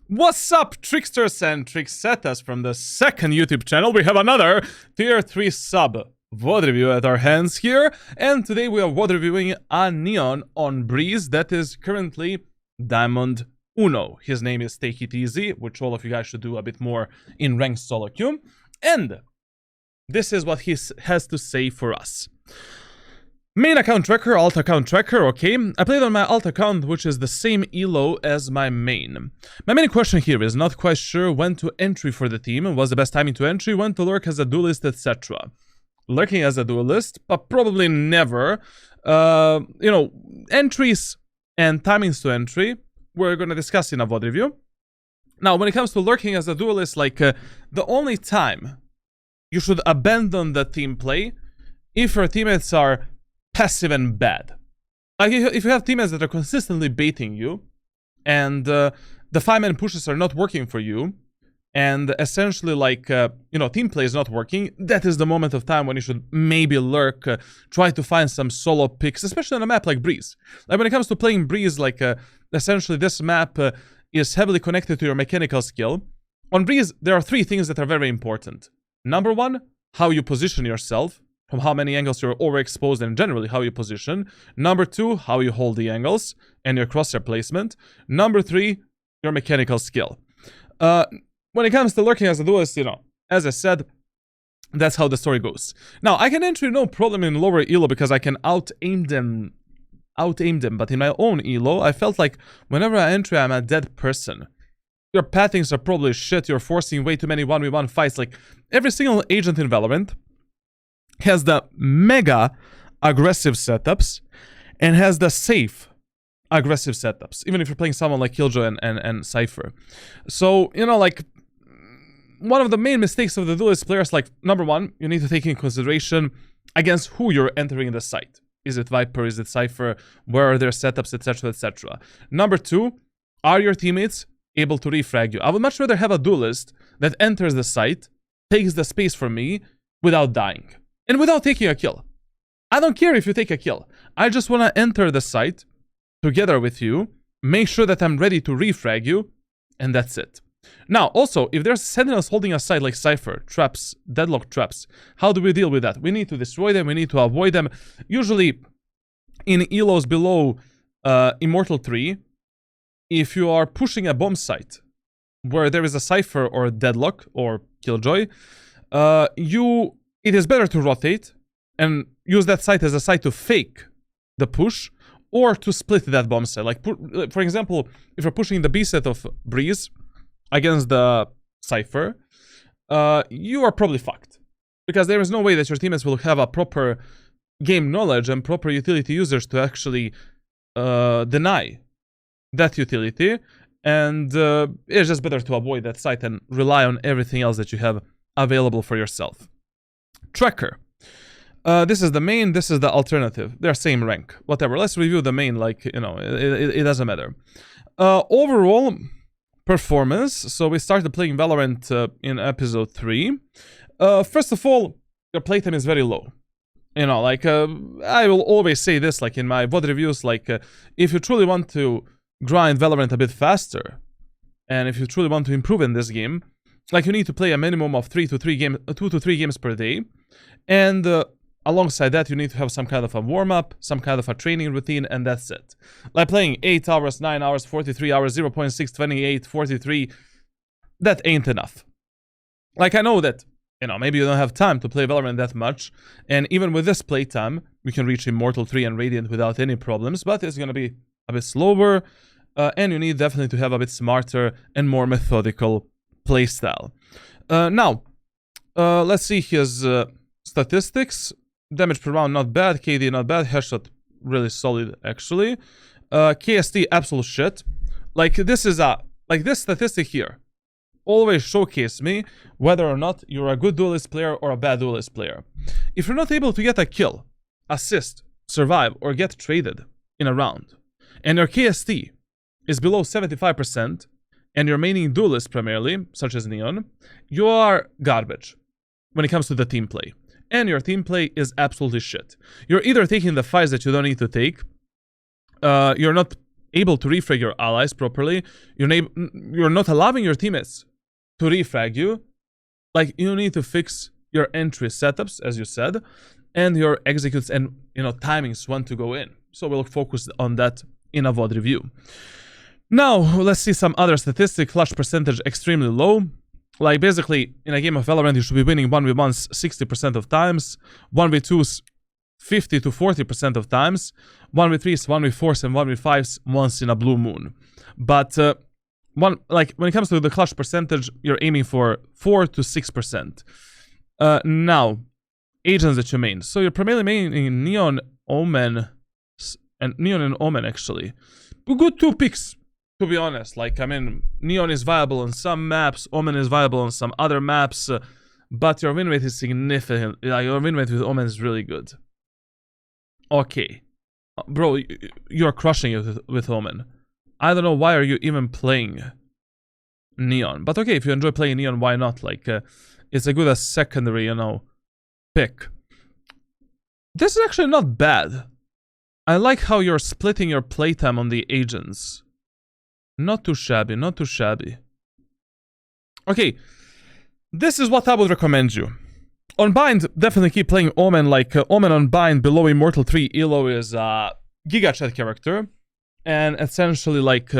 What's up, tricksters and tricksettas from the second YouTube channel? We have another tier 3 sub VOD review at our hands here, and today we are VOD reviewing a Neon on Breeze that is currently Diamond Uno. His name is Take It Easy, which all of you guys should do a bit more in ranked solo queue, and this is what he has to say for us. Main account tracker, alt account tracker, okay. I played on my alt account, which is the same elo as my main. My main question here is not quite sure when to entry for the team, was the best timing to entry, when to lurk as a duelist, etc. Lurking as a duelist, but probably never. Entries and timings to entry, we're gonna discuss in a VOD review. Now, when it comes to lurking as a duelist, the only time you should abandon the team play if your teammates are passive and bad. Like, if you have teammates that are consistently baiting you, and the 5-man pushes are not working for you, and essentially, team play is not working, that is the moment of time when you should maybe lurk, try to find some solo picks, especially on a map like Breeze. Like, when it comes to playing Breeze, essentially this map is heavily connected to your mechanical skill. On Breeze, there are 3 things that are very important. Number 1, how you position yourself, from how many angles you're overexposed and generally how you position. Number 2, how you hold the angles and your crosshair placement. Number 3, your mechanical skill. When it comes to lurking as a duelist, as I said, that's how the story goes. Now, I can enter no problem in lower elo because I can out-aim them, but in my own elo, I felt like whenever I enter, I'm a dead person. Your pathings are probably shit, you're forcing way too many 1v1 fights. Like, every single agent in Valorant has the mega aggressive setups and has the safe aggressive setups, even if you're playing someone like Killjoy and Cypher. So, one of the main mistakes of the duelist players, number 1, you need to take in consideration against who you're entering the site. Is it Viper, is it Cypher, where are their setups, etc, etc. Number 2, are your teammates able to refrag you? I would much rather have a duelist that enters the site, takes the space from me without dying. And without taking a kill. I don't care if you take a kill. I just want to enter the site together with you, make sure that I'm ready to refrag you, and that's it. Now, also, if there's sentinels holding a site like Cypher, traps, deadlock traps, how do we deal with that? We need to destroy them, we need to avoid them. Usually, in elos below Immortal 3, if you are pushing a bomb site where there is a Cypher or deadlock or Killjoy, it is better to rotate and use that site as a site to fake the push or to split that bomb site. Like, for example, if you're pushing the B set of Breeze against the Cypher, you are probably fucked. Because there is no way that your teammates will have a proper game knowledge and proper utility users to actually deny that utility. And it's just better to avoid that site and rely on everything else that you have available for yourself. Tracker. This is the main, this is the alternative. They're same rank. Whatever. Let's review the main, it doesn't matter. Overall performance. So we started playing Valorant in episode 3. First of all, your playtime is very low. I will always say this, in my VOD reviews, if you truly want to grind Valorant a bit faster, and if you truly want to improve in this game, you need to play a minimum of 2 to 3 games per day. And alongside that, you need to have some kind of a warm-up, some kind of a training routine, and that's it. Like playing 8 hours, 9 hours, 43 hours, 0.6, 28, 43, that ain't enough. I know that, maybe you don't have time to play Valorant that much, and even with this playtime, we can reach Immortal 3 and Radiant without any problems, but it's gonna be a bit slower, and you need definitely to have a bit smarter and more methodical playstyle. Now, let's see his statistics. Damage per round, not bad. KD, not bad. Headshot, really solid, actually. KST, absolute shit. This statistic here always showcase me whether or not you're a good duelist player or a bad duelist player. If you're not able to get a kill, assist, survive, or get traded in a round, and your KST is below 75%, and you're maining duelists primarily, such as Neon, you are garbage when it comes to the team play. And your team play is absolutely shit. You're either taking the fights that you don't need to take, you're not able to refrag your allies properly. You're not allowing your teammates to refrag you. Like, you need to fix your entry setups, as you said, and your executes and, timings when to go in. So we'll focus on that in a VOD review. Now, let's see some other statistics. Clutch percentage extremely low. Like, basically, in a game of Valorant, you should be winning 1v1s 60% of times, 1v2s 50 to 40% of times, 1v3s, 1v4s, and 1v5s once in a blue moon. But, when it comes to the clutch percentage, you're aiming for 4 to 6%. Now, agents that you main. So you're primarily maining Neon, Omen, and Neon and Omen, actually. Good 2 picks. To be honest, Neon is viable on some maps, Omen is viable on some other maps, but your win rate is significant. Your win rate with Omen is really good. Okay. Bro, you're crushing it with Omen. I don't know why are you even playing Neon. But okay, if you enjoy playing Neon, why not? It's a good as secondary, pick. This is actually not bad. I like how you're splitting your playtime on the agents. Not too shabby, not too shabby. Okay, this is what I would recommend you. On Bind, definitely keep playing Omen. Omen on Bind below Immortal 3 Elo is a Giga Chat character. And essentially, with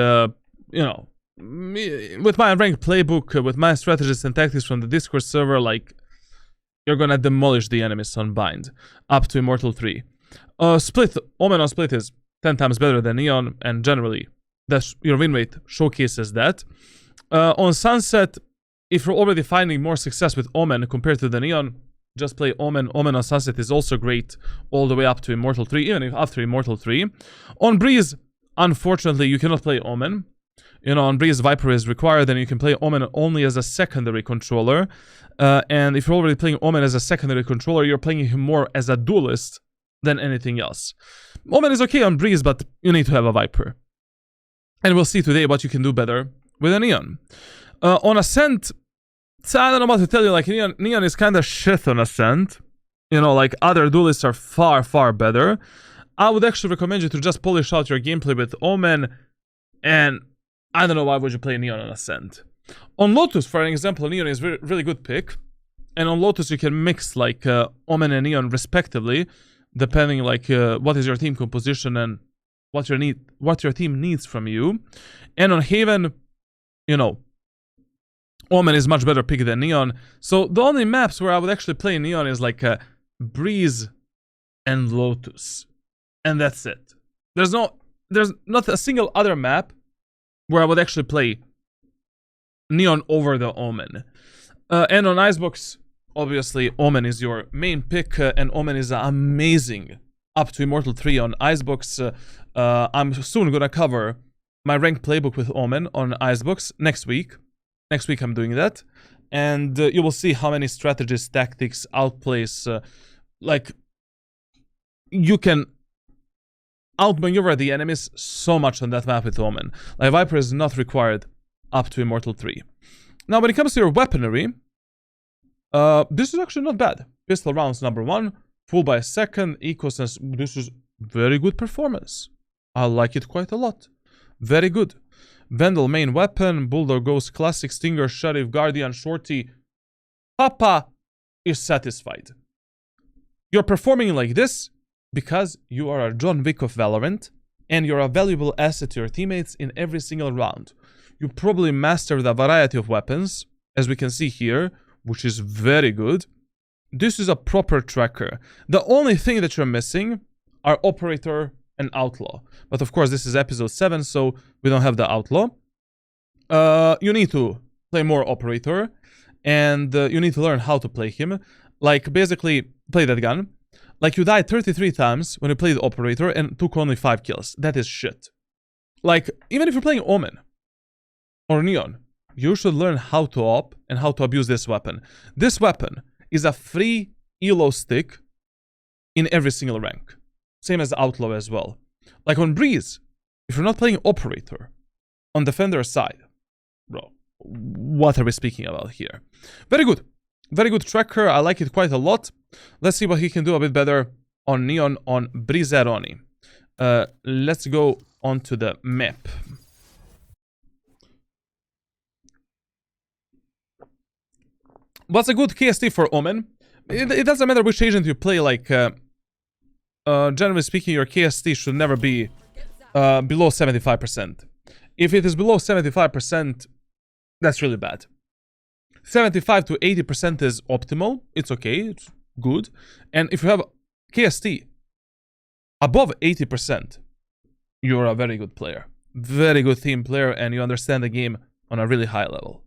my ranked playbook, with my strategies and tactics from the Discord server, you're gonna demolish the enemies on Bind up to Immortal 3. Split, Omen on Split is 10 times better than Neon, and generally, your win rate showcases that. On Sunset, if you're already finding more success with Omen compared to the Neon, just play Omen. Omen on Sunset is also great all the way up to Immortal 3, even if after Immortal 3. On Breeze, unfortunately, you cannot play Omen. On Breeze, Viper is required, and you can play Omen only as a secondary controller. And if you're already playing Omen as a secondary controller, you're playing him more as a duelist than anything else. Omen is okay on Breeze, but you need to have a Viper. And we'll see today what you can do better with a Neon. On Ascent, I don't know what to tell you. Neon is kind of shit on Ascent. Other duelists are far, far better. I would actually recommend you to just polish out your gameplay with Omen. And I don't know why would you play Neon on Ascent. On Lotus, for an example, Neon is a really good pick. And on Lotus, you can mix Omen and Neon respectively, depending what is your team composition and what your team needs from you. And on Haven, Omen is much better pick than Neon. So the only maps where I would actually play Neon is Breeze and Lotus. And that's it. There's not a single other map where I would actually play Neon over the Omen. And on Icebox, obviously, Omen is your main pick, and Omen is amazing up to Immortal 3 on Icebox. I'm soon gonna cover my ranked playbook with Omen on Icebox next week. Next week I'm doing that. And you will see how many strategies, tactics, outplays, you can outmaneuver the enemies so much on that map with Omen. Viper is not required up to Immortal 3. Now, when it comes to your weaponry, this is actually not bad. Pistol rounds number 1, full by a second, eco-sense. This is very good performance. I like it quite a lot. Very good. Vandal main weapon, Bulldog Ghost Classic, Stinger, Sheriff, Guardian, Shorty. Papa is satisfied. You're performing like this because you are a John Wick of Valorant, and you're a valuable asset to your teammates in every single round. You probably mastered a variety of weapons, as we can see here, which is very good. This is a proper tracker. The only thing that you're missing are Operator and Outlaw. But of course, this is episode 7, so we don't have the Outlaw. You need to play more Operator, and you need to learn how to play him. Basically, play that gun. You died 33 times when you played Operator and took only 5 kills. That is shit. Even if you're playing Omen or Neon, you should learn how to op and how to abuse this weapon. This weapon is a free elo stick in every single rank. Same as Outlaw as well. On Breeze, if you're not playing Operator on Defender side, bro, what are we speaking about here? Very good. Very good tracker. I like it quite a lot. Let's see what he can do a bit better on Neon on Breezeroni. Let's go onto the map. What's a good KST for Omen? It doesn't matter which agent you play, like, generally speaking, your KST should never be below 75%. If it is below 75%, that's really bad. 75 to 80% is optimal. It's okay. It's good. And if you have KST above 80%, you're a very good player. Very good team player, and you understand the game on a really high level.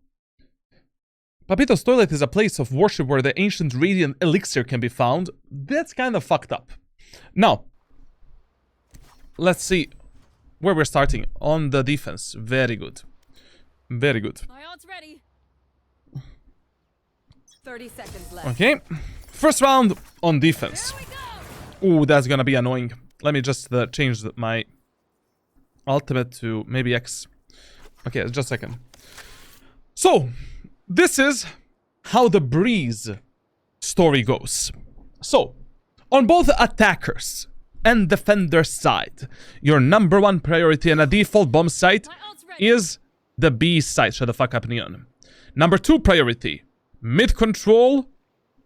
Papito's Toilet is a place of worship where the ancient radiant elixir can be found. That's kind of fucked up. Now, let's see where we're starting. On the defense. Very good. Very good. My ult's ready. 30 seconds left. Okay. First round on defense. Ooh, that's gonna be annoying. Let me just change my ultimate to maybe X. Okay, just a second. So, this is how the Breeze story goes. So, on both attackers and defender side, your number one priority and a default bomb site is the B site. Shut the fuck up, Neon. Number two priority, mid control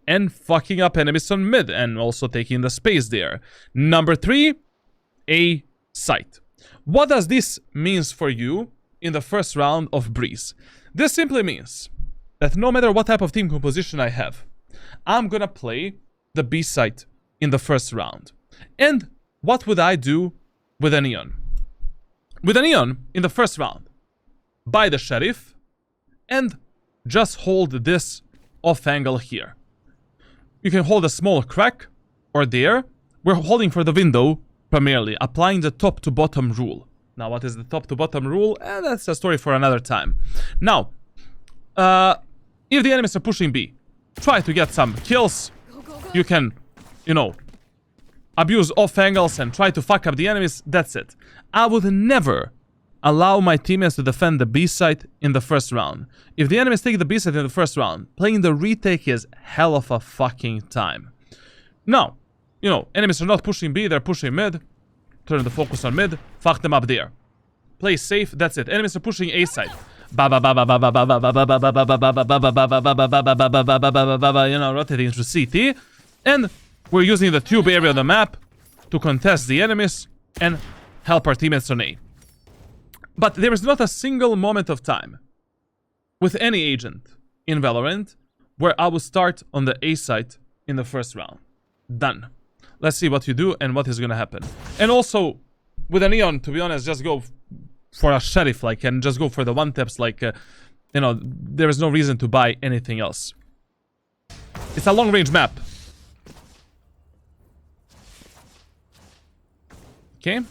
and fucking up enemies on mid and also taking the space there. Number three, A site. What does this mean for you in the first round of Breeze? This simply means that no matter what type of team composition I have, I'm gonna play the B site in the first round. And what would I do with a Neon? With a Neon in the first round, buy the Sheriff and just hold this off angle here. You can hold a small crack or there. We're holding for the window primarily, applying the top to bottom rule. Now, what is the top to bottom rule? That's a story for another time. Now, if the enemies are pushing B, try to get some kills. You can, you know, abuse off angles and try to fuck up the enemies. That's it. I would never allow my teammates to defend the B site in the first round. If the enemies take the B site in the first round, playing the retake is hell of a fucking time. Now, you know, enemies are not pushing B, they're pushing mid. Turn the focus on mid, fuck them up there. Play safe, that's it. Enemies are pushing A side. You know, rotating to CT. And we're using the tube area of the map to contest the enemies and help our teammates on A. But there is not a single moment of time with any agent in Valorant where I will start on the A site in the first round. Done. Let's see what you do and what is gonna happen. And also, with a Neon, to be honest, just go for a Sheriff, like, and just go for the one-taps, like, you know, there is no reason to buy anything else. It's a long-range map. Okay.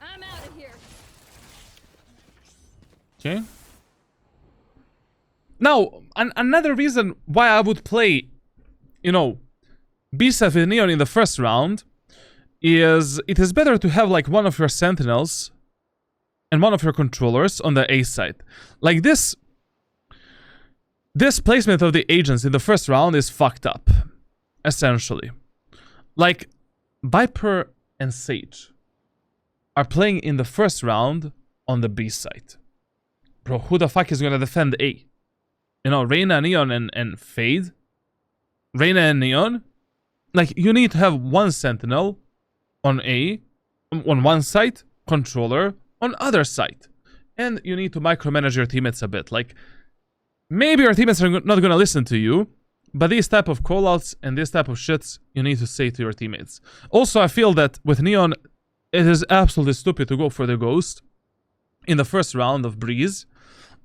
I'm out of here. Okay. Now, another reason why I would play, you know, B-Seth with Neon in the first round is it is better to have, like, one of your Sentinels and one of your controllers on the A side. Like, this placement of the agents in the first round is fucked up, essentially. Like, Viper and Sage are playing in the first round on the B side. Bro, who the fuck is gonna defend A? You know, Reyna, Neon, and Fade. Reyna and Neon. Like, you need to have one Sentinel on A, on one side, controller on other side. And you need to micromanage your teammates a bit. Like, maybe your teammates are not gonna listen to you, but these type of callouts and this type of shits, you need to say to your teammates. Also, I feel that with Neon, it is absolutely stupid to go for the Ghost in the first round of Breeze.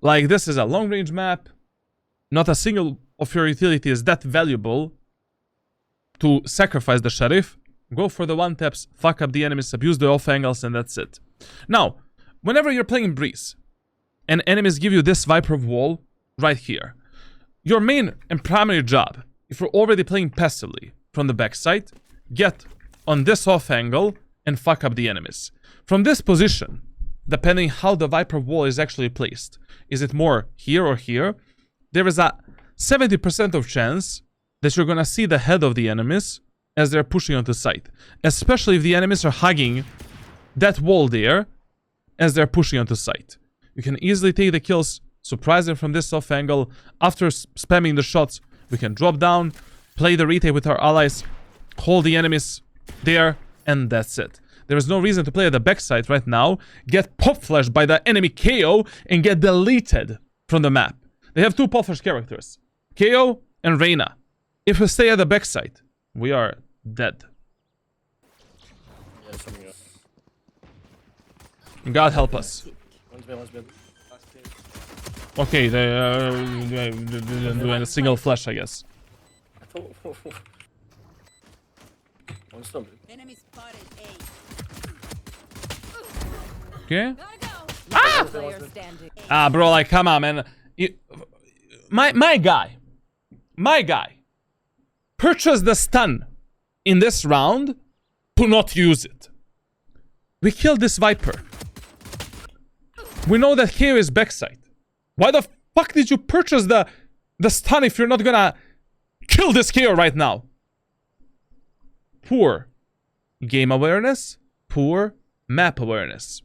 Like, this is a long-range map. Not a single of your utility is that valuable to sacrifice the Sheriff. Go for the one-taps, fuck up the enemies, abuse the off angles, and that's it. Now, whenever you're playing Breeze, and enemies give you this Viper wall right here, your main and primary job, if you're already playing passively from the backside, get on this off angle and fuck up the enemies. From this position, depending how the Viper wall is actually placed, is it more here or here? There is a 70% of chance that you're gonna see the head of the enemies as they're pushing onto site. Especially if the enemies are hugging that wall there as they're pushing onto site. You can easily take the kills, surprise them from this off angle. After spamming the shots, we can drop down, play the retake with our allies, hold the enemies there, and that's it. There is no reason to play at the backside right now, get pop flashed by the enemy KO, and get deleted from the map. They have two pop flash characters, KO and Reyna. If we stay at the backside, we are dead. Yeah, something else. God help us. One's mid. Okay, they didn't do a single flash, I guess. I thought. One's still mid. Enemy spotted A. Okay. Gotta go. Ah! Player standing. Ah, bro, like, come on, man. My guy purchased the stun in this round to not use it. We killed this Viper. We know that KO is backside. Why the fuck did you purchase the stun if you're not gonna kill this KO right now? Poor game awareness, poor map awareness.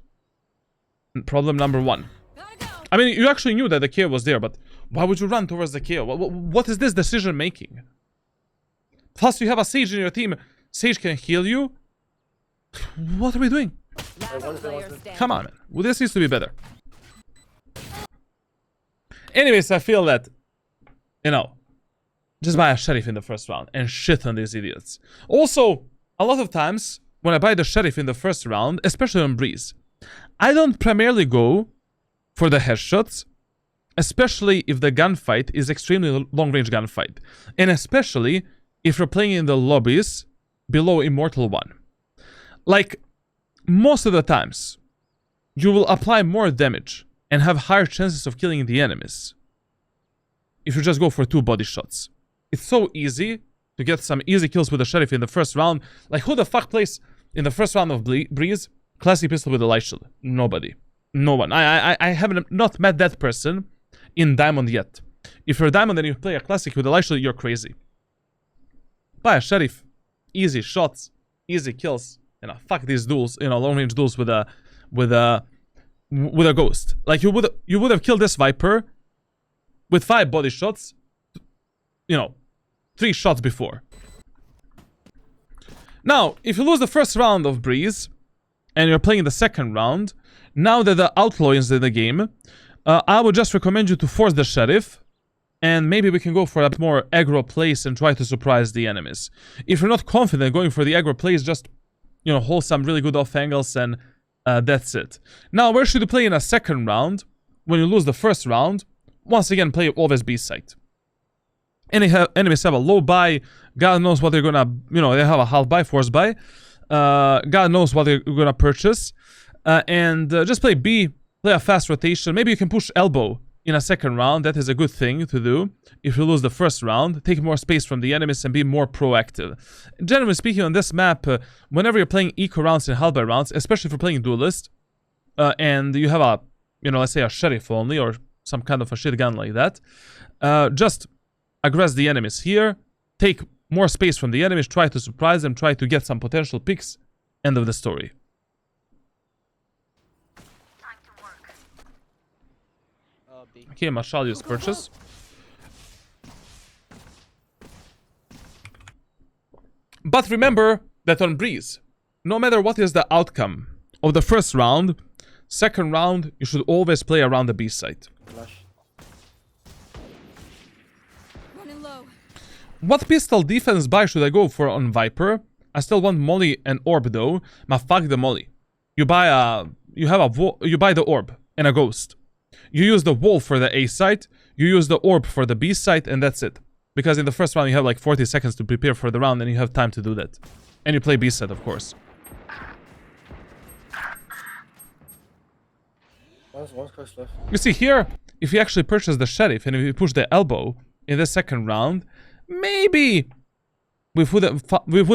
Problem number one. Gotta go. I mean, you actually knew that the KO was there, but why would you run towards the KO? What is this decision making? Plus, you have a Sage in your team. Sage can heal you. What are we doing? Last player standing. Come on, man. Well, this needs to be better. Anyways, I feel that, you know, just buy a Sheriff in the first round and shit on these idiots. Also, a lot of times, when I buy the Sheriff in the first round, especially on Breeze, I don't primarily go for the headshots, especially if the gunfight is extremely long-range gunfight. And especially if you're playing in the lobbies below Immortal 1. Like, most of the times, you will apply more damage and have higher chances of killing the enemies if you just go for 2 body shots. It's so easy to get some easy kills with the Sheriff in the first round. Like, who the fuck plays in the first round of Breeze classic pistol with a light shield? Nobody. No one. I haven't not met that person in Diamond yet. If you're Diamond and you play a classic with a light shield, you're crazy. Buy a Sheriff. Easy shots. Easy kills. You know, fuck these duels, you know, long range duels with a ghost. Like, you would have killed this Viper with 5 body shots, you know, 3 shots before. Now, if you lose the first round of Breeze and you're playing the second round, now that the Outlaw is in the game, I would just recommend you to force the Sheriff, and maybe we can go for a more aggro place and try to surprise the enemies. If you're not confident going for the aggro place, just, you know, hold some really good off angles and that's it. Now, where should you play in a second round? When you lose the first round, once again, play always B site. Enemies have a low buy. God knows what they're gonna, you know, they have a half buy, force buy. God knows what they're gonna purchase. And just play B, play a fast rotation. Maybe you can push elbow in a second round. That is a good thing to do. If you lose the first round, take more space from the enemies and be more proactive. Generally speaking, on this map, whenever you're playing eco rounds and half buy rounds, especially if you're playing duelist, and you have a, you know, let's say a Sheriff only, or some kind of a shit gun like that, just aggress the enemies here, take more space from the enemies, try to surprise them, try to get some potential picks. End of the story. Okay, Marshal use purchase. But remember that on Breeze, no matter what is the outcome of the first round, second round, you should always play around the B site. Flash. Running low. What pistol defense buy should I go for on Viper? I still want Molly and Orb though. Ma fuck the Molly. You buy the Orb and a Ghost. You use the wall for the A site, you use the orb for the B site, and that's it. Because in the first round you have like 40 seconds to prepare for the round and you have time to do that. And you play B site, of course. One's close left. You see here, if you actually purchase the Sheriff and if you push the elbow in the second round, maybe we would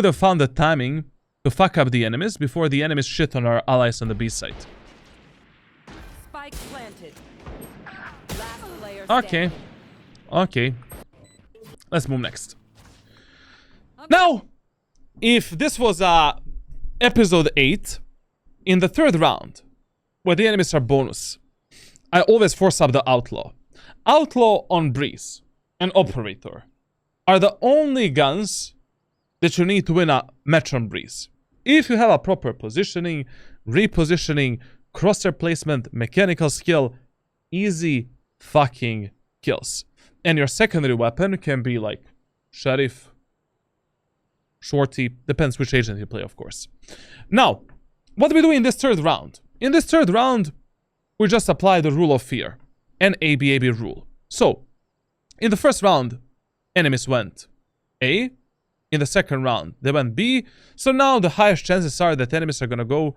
have found the timing to fuck up the enemies before the enemies shit on our allies on the B site. Spike planted. Last player Okay. standing. Okay. Let's move next. Now, if this was episode 8, in the third round, where the enemies are bonus, I always force up the Outlaw. Outlaw on Breeze and Operator are the only guns that you need to win a match on Breeze. If you have a proper positioning, repositioning, crosshair placement, mechanical skill, easy fucking kills. And your secondary weapon can be like Sheriff, Shorty, depends which agent you play, of course. Now, what do we do in this third round? In this third round, we just apply the rule of fear, an ABAB rule. So, in the first round, enemies went A. In the second round, they went B. So now the highest chances are that enemies are gonna go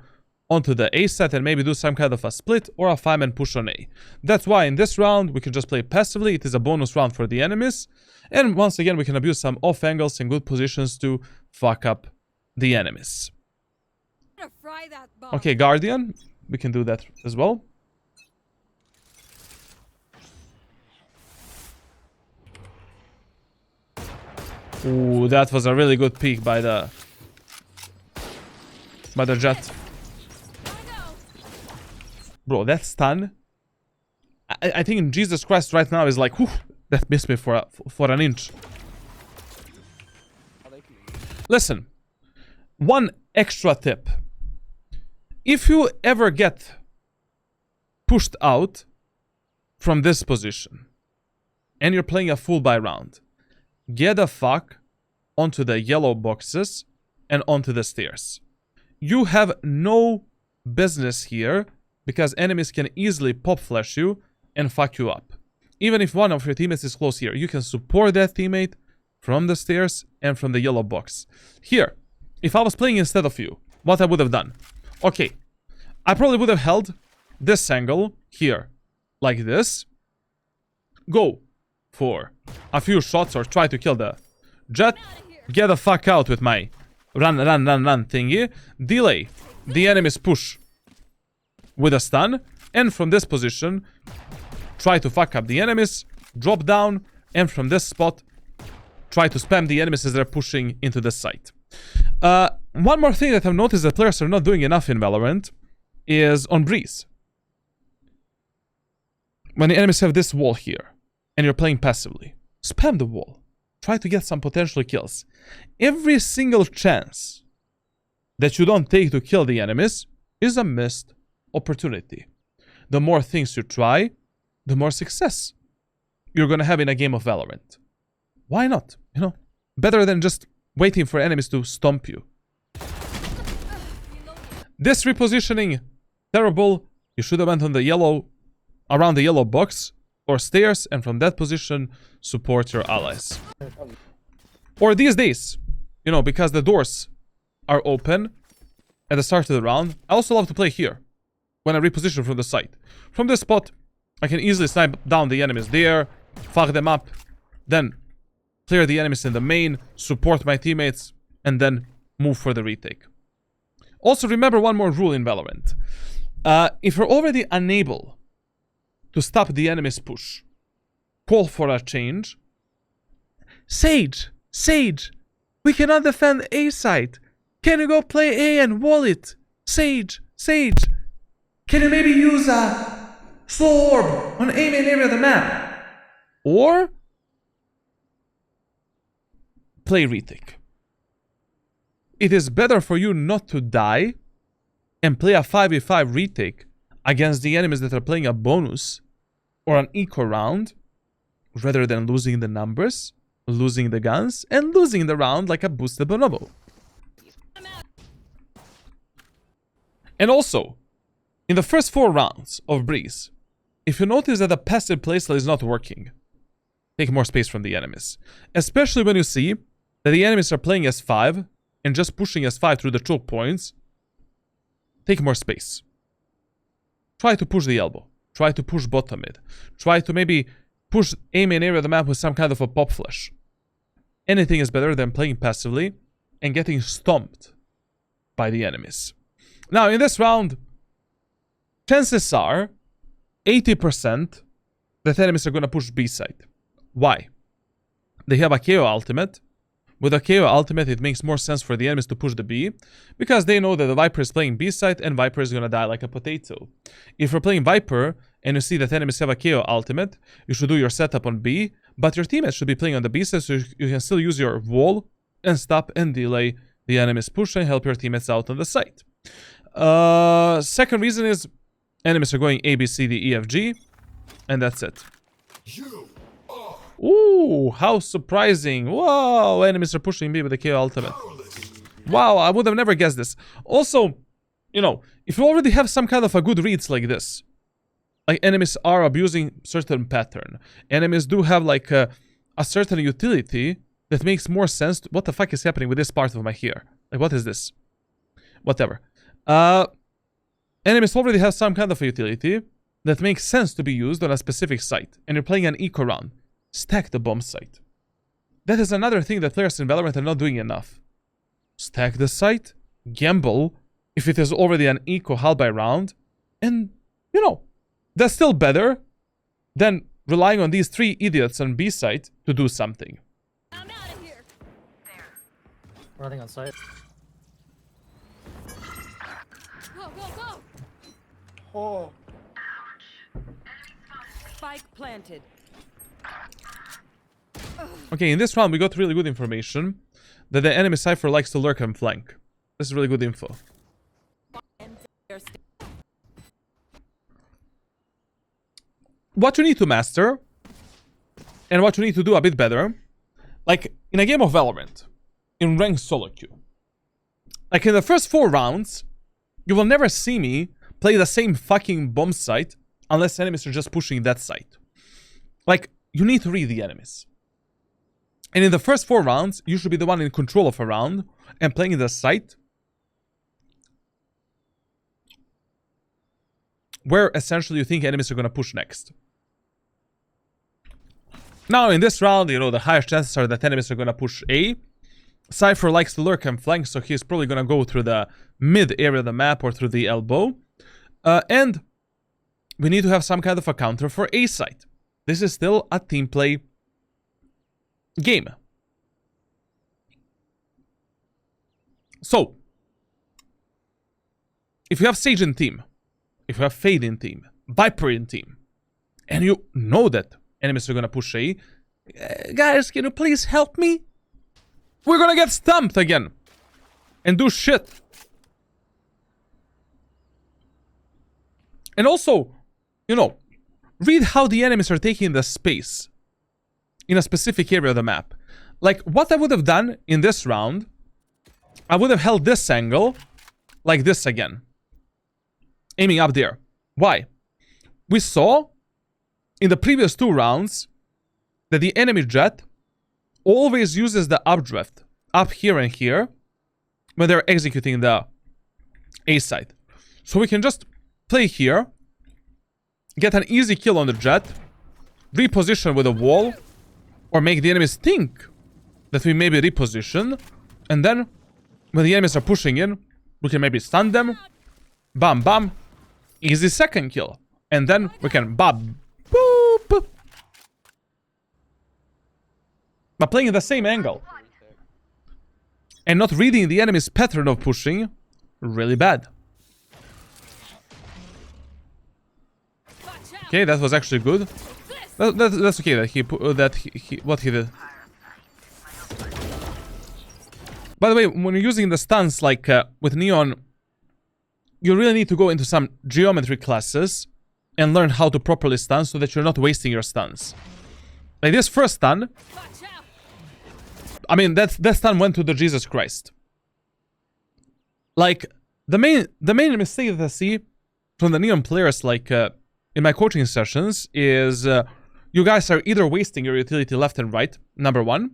onto the A set and maybe do some kind of a split or a 5-man push on A. That's why in this round, we can just play passively. It is a bonus round for the enemies. And once again, we can abuse some off angles and good positions to fuck up the enemies. Fry that bomb. Okay, Guardian. We can do that as well. Ooh, that was a really good peek by the Jet. Bro, that stun. I think Jesus Christ right now is like, whew, that missed me for an inch. Listen, one extra tip. If you ever get pushed out from this position and you're playing a full buy round, get the fuck onto the yellow boxes and onto the stairs. You have no business here because enemies can easily pop flash you and fuck you up. Even if one of your teammates is close here, you can support that teammate from the stairs and from the yellow box. Here, if I was playing instead of you, what I would have done? Okay, I probably would have held this angle here, like this. Go for a few shots or try to kill the Jet. Get the fuck out with my run thingy. Delay the enemy's push with a stun. And from this position, try to fuck up the enemies. Drop down. And from this spot, try to spam the enemies as they're pushing into the site. One more thing that I've noticed that players are not doing enough in Valorant is on Breeze. When the enemies have this wall here, and you're playing passively, spam the wall. Try to get some potential kills. Every single chance that you don't take to kill the enemies is a missed opportunity. The more things you try, the more success you're gonna have in a game of Valorant. Why not? You know, better than just waiting for enemies to stomp you. This repositioning, terrible. You should have went on the yellow, around the yellow box or stairs, and from that position, support your allies. Or these days, you know, because the doors are open at the start of the round, I also love to play here when I reposition from the site. From this spot, I can easily snipe down the enemies there, fuck them up, then clear the enemies in the main, support my teammates, and then move for the retake. Also, remember one more rule in Valorant. If you're already unable to stop the enemy's push, call for a change. Sage, we cannot defend A site. Can you go play A and wall it? Sage, can you maybe use a slow orb on A main area of the map? Or play retake. It is better for you not to die and play a 5v5 retake against the enemies that are playing a bonus or an eco round, rather than losing the numbers, losing the guns, and losing the round like a boosted bonobo. And also, in the first 4 rounds of Breeze, if you notice that the passive playstyle is not working, take more space from the enemies. Especially when you see that the enemies are playing S5 and just pushing S5 through the choke points, take more space. Try to push the elbow. Try to push bottom mid. Try to maybe push A main area of the map with some kind of a pop flash. Anything is better than playing passively and getting stomped by the enemies. Now, in this round, chances are 80% that enemies are going to push B side. Why? They have a KO ultimate. With a KO ultimate, it makes more sense for the enemies to push the B, because they know that the Viper is playing B side and Viper is gonna die like a potato. If you're playing Viper and you see that enemies have a KO ultimate, you should do your setup on B, but your teammates should be playing on the B side so you can still use your wall and stop and delay the enemy's push and help your teammates out on the site. Second reason is enemies are going A, B, C, D, E, F, G, and that's it. Ooh, how surprising. Whoa, enemies are pushing B with the KO ultimate. Wow, I would have never guessed this. Also, you know, if you already have some kind of a good reads like this, like enemies are abusing certain pattern, enemies do have like a certain utility that makes more sense. What the fuck is happening with this part of my hair? Like, what is this? Whatever. Enemies already have some kind of a utility that makes sense to be used on a specific site, and you're playing an eco round. Stack the bomb site. That is another thing that players in Valorant are not doing enough. Stack the site, gamble, if it is already an eco hull by round, and, you know, that's still better than relying on these 3 idiots on B site to do something. I'm out of here. Running on site. Go, go, go. Oh. Spike planted. Okay, in this round we got really good information that the enemy Cypher likes to lurk and flank. This is really good info. What you need to master, and what you need to do a bit better, like in a game of Valorant, in ranked solo queue, like in the first 4 rounds, you will never see me play the same fucking bomb site unless enemies are just pushing that site. Like, you need to read the enemies. And in the first 4 rounds, you should be the one in control of a round and playing the site where essentially you think enemies are going to push next. Now, in this round, you know, the highest chances are that enemies are going to push A. Cypher likes to lurk and flank, so he's probably going to go through the mid area of the map or through the elbow. And we need to have some kind of a counter for A site. This is still a team play game. So, if you have Sage in team, if you have Fade in team, Viper in team, and you know that enemies are gonna push A, guys, can you please help me? We're gonna get stumped again and do shit. And also, you know, read how the enemies are taking the space in a specific area of the map. Like, what I would have done in this round, I would have held this angle like this again, aiming up there. Why? We saw in the previous 2 rounds that the enemy jet always uses the updraft up here and here when they're executing the A side. So we can just play here, get an easy kill on the jet, reposition with a wall, or make the enemies think that we maybe reposition, and then when the enemies are pushing in, we can maybe stun them, bam bam, easy second kill, and then we can bam boop. But playing in the same angle and not reading the enemy's pattern of pushing, really bad. Okay, that was actually good. That's okay that he what he did. By the way, when you're using the stuns like with Neon, you really need to go into some geometry classes and learn how to properly stun so that you're not wasting your stuns. Like this first stun, I mean that stun went to the Jesus Christ. Like the main mistake that I see from the Neon players, like in my coaching sessions, is you guys are either wasting your utility left and right, number 1,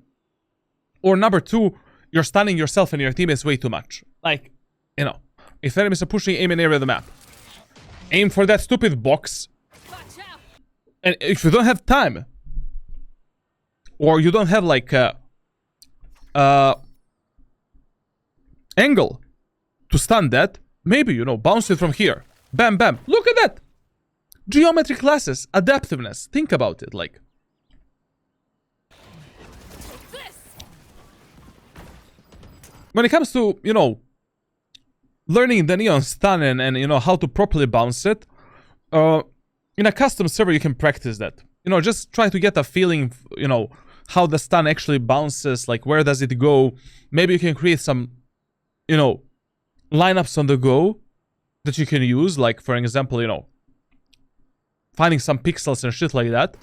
or number 2, you're stunning yourself and your teammates way too much. Like, you know, if enemies are pushing, aim in area of the map. Aim for that stupid box. And if you don't have time, or you don't have like angle to stun that, maybe, you know, bounce it from here. Bam, bam. Look at that! Geometry classes, adaptiveness. Think about it, like. when it comes to, you know, learning the Neon stun and you know, how to properly bounce it, in a custom server, you can practice that. You know, just try to get a feeling, you know, how the stun actually bounces, like where does it go. Maybe you can create some, you know, lineups on the go that you can use, like for example, you know, finding some pixels and shit like that.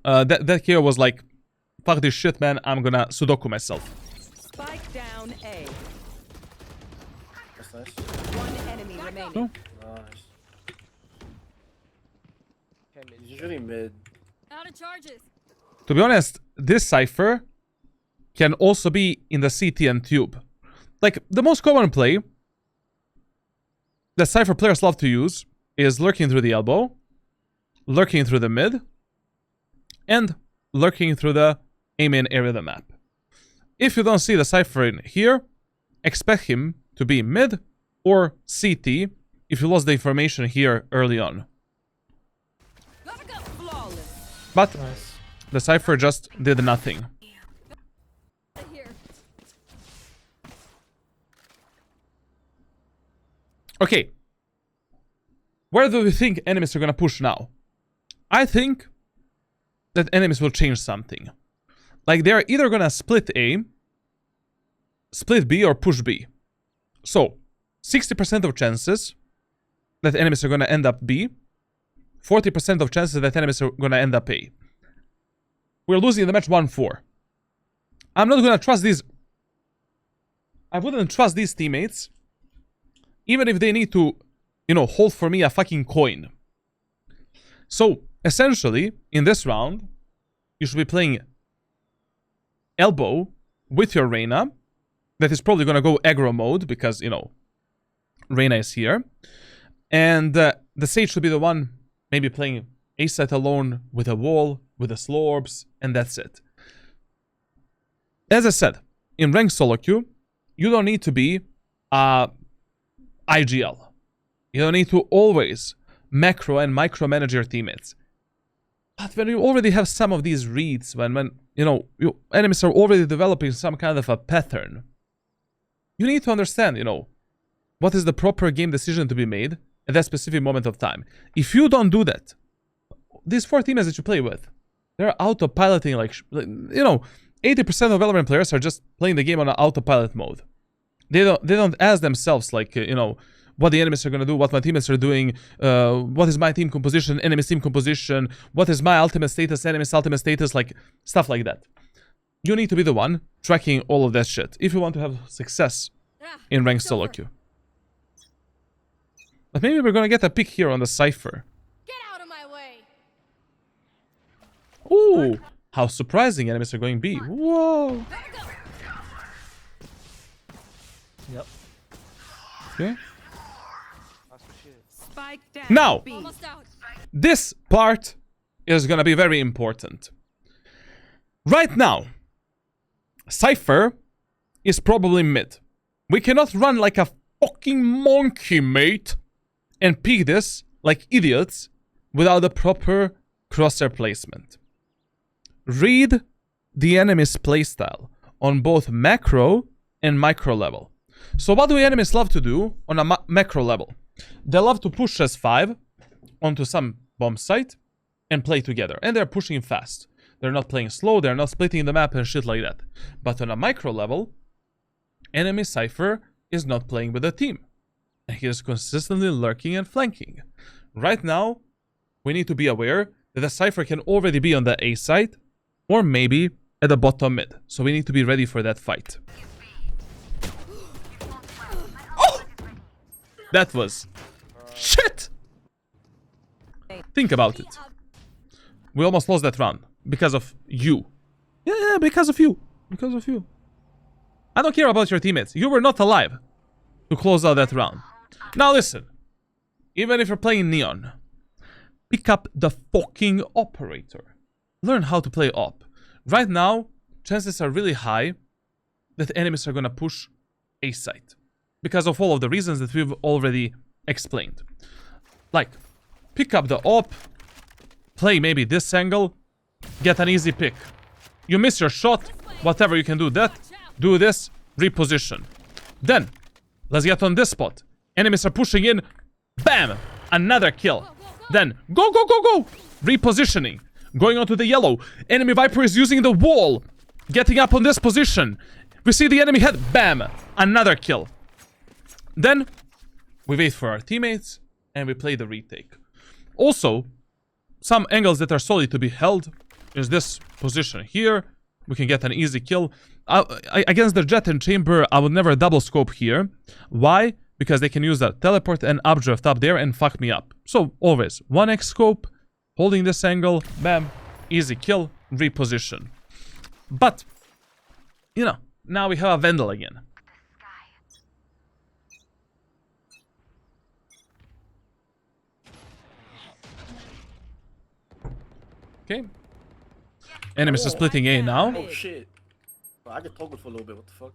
That here was like, fuck this shit, man, I'm gonna Sudoku myself. Spike down A. That's nice. One enemy remaining. Oh. Nice. He's usually mid. Out of charges. To be honest, this Cypher can also be in the CT and tube. Like, the most common play that Cypher players love to use is lurking through the elbow, lurking through the mid, and lurking through the A main area of the map. If you don't see the Cypher in here, expect him to be mid or CT if you lost the information here early on. Gotta go. Flawless. But Nice. the Cypher just did nothing. Out of here. Okay. Where do we think enemies are gonna push now? I think that enemies will change something. Like, they're either gonna split A, split B, or push B. So, 60% of chances that enemies are gonna end up B, 40% of chances that enemies are gonna end up A. We're losing the match 1-4. I'm not gonna trust these... I wouldn't trust these teammates, even if they need to, you know, hold for me a fucking coin. So, essentially, in this round, you should be playing elbow with your Reyna. That is probably gonna go aggro mode because, you know, Reyna is here. And the Sage should be the one maybe playing A side alone with a wall, with the slow orbs, and that's it. As I said, in ranked solo queue, you don't need to be IGL. You don't need to always macro and micromanage your teammates. But when you already have some of these reads, when you know, enemies are already developing some kind of a pattern, you need to understand, you know, what is the proper game decision to be made at that specific moment of time. If you don't do that, these 4 teammates that you play with, they're autopiloting, like you know, 80% of Valorant players are just playing the game on an autopilot mode. They don't ask themselves, like, you know, what the enemies are gonna do, what my teammates are doing, what is my team composition, enemy's team composition, what is my ultimate status, enemy's ultimate status, like, stuff like that. You need to be the one tracking all of that shit if you want to have success in ranked solo queue. But maybe we're gonna get a pick here on the Cypher. Get out of my way. Ooh, how surprising, enemies are going B. Whoa. Gotta go. Yep. Okay. Spike down. Now, B. Almost out. this part is gonna be very important. Right now, Cypher is probably mid. We cannot run like a fucking monkey, mate, and pick this like idiots without the proper crosshair placement. Read the enemy's playstyle on both macro and micro level. So what do enemies love to do on a macro level? They love to push S5 onto some bomb site and play together. And they're pushing fast. They're not playing slow, they're not splitting the map and shit like that. But on a micro level, enemy Cypher is not playing with a team. And he is consistently lurking and flanking. Right now, we need to be aware that the Cypher can already be on the A side, or maybe at the bottom mid. So we need to be ready for that fight. Oh! That was... shit! Think about it. We almost lost that round. Because of you. Yeah, because of you. Because of you. I don't care about your teammates. You were not alive to close out that round. Now listen. Even if you're playing Neon, pick up the fucking operator. Learn how to play op. Right now, chances are really high that enemies are gonna push A site. Because of all of the reasons that we've already explained. Like, pick up the op, play maybe this angle, get an easy pick. You miss your shot, whatever you can do that. Do this, reposition. Then, let's get on this spot. Enemies are pushing in. Bam! Another kill. Then, go, go, go, go! Repositioning. Going onto the yellow. Enemy Viper is using the wall. Getting up on this position. We see the enemy head. Bam! Another kill. Then, we wait for our teammates. And we play the retake. Also, some angles that are solely to be held is this position here. We can get an easy kill. Against the Jet and Chamber, I would never double scope here. Why? Because they can use that teleport and updraft up there and fuck me up. So, always, 1x scope, holding this angle, bam, easy kill, reposition. But, you know, now we have a Vandal again. Okay. Enemies are splitting A now. Oh shit. Bro, I get toggled for a little bit, what the fuck?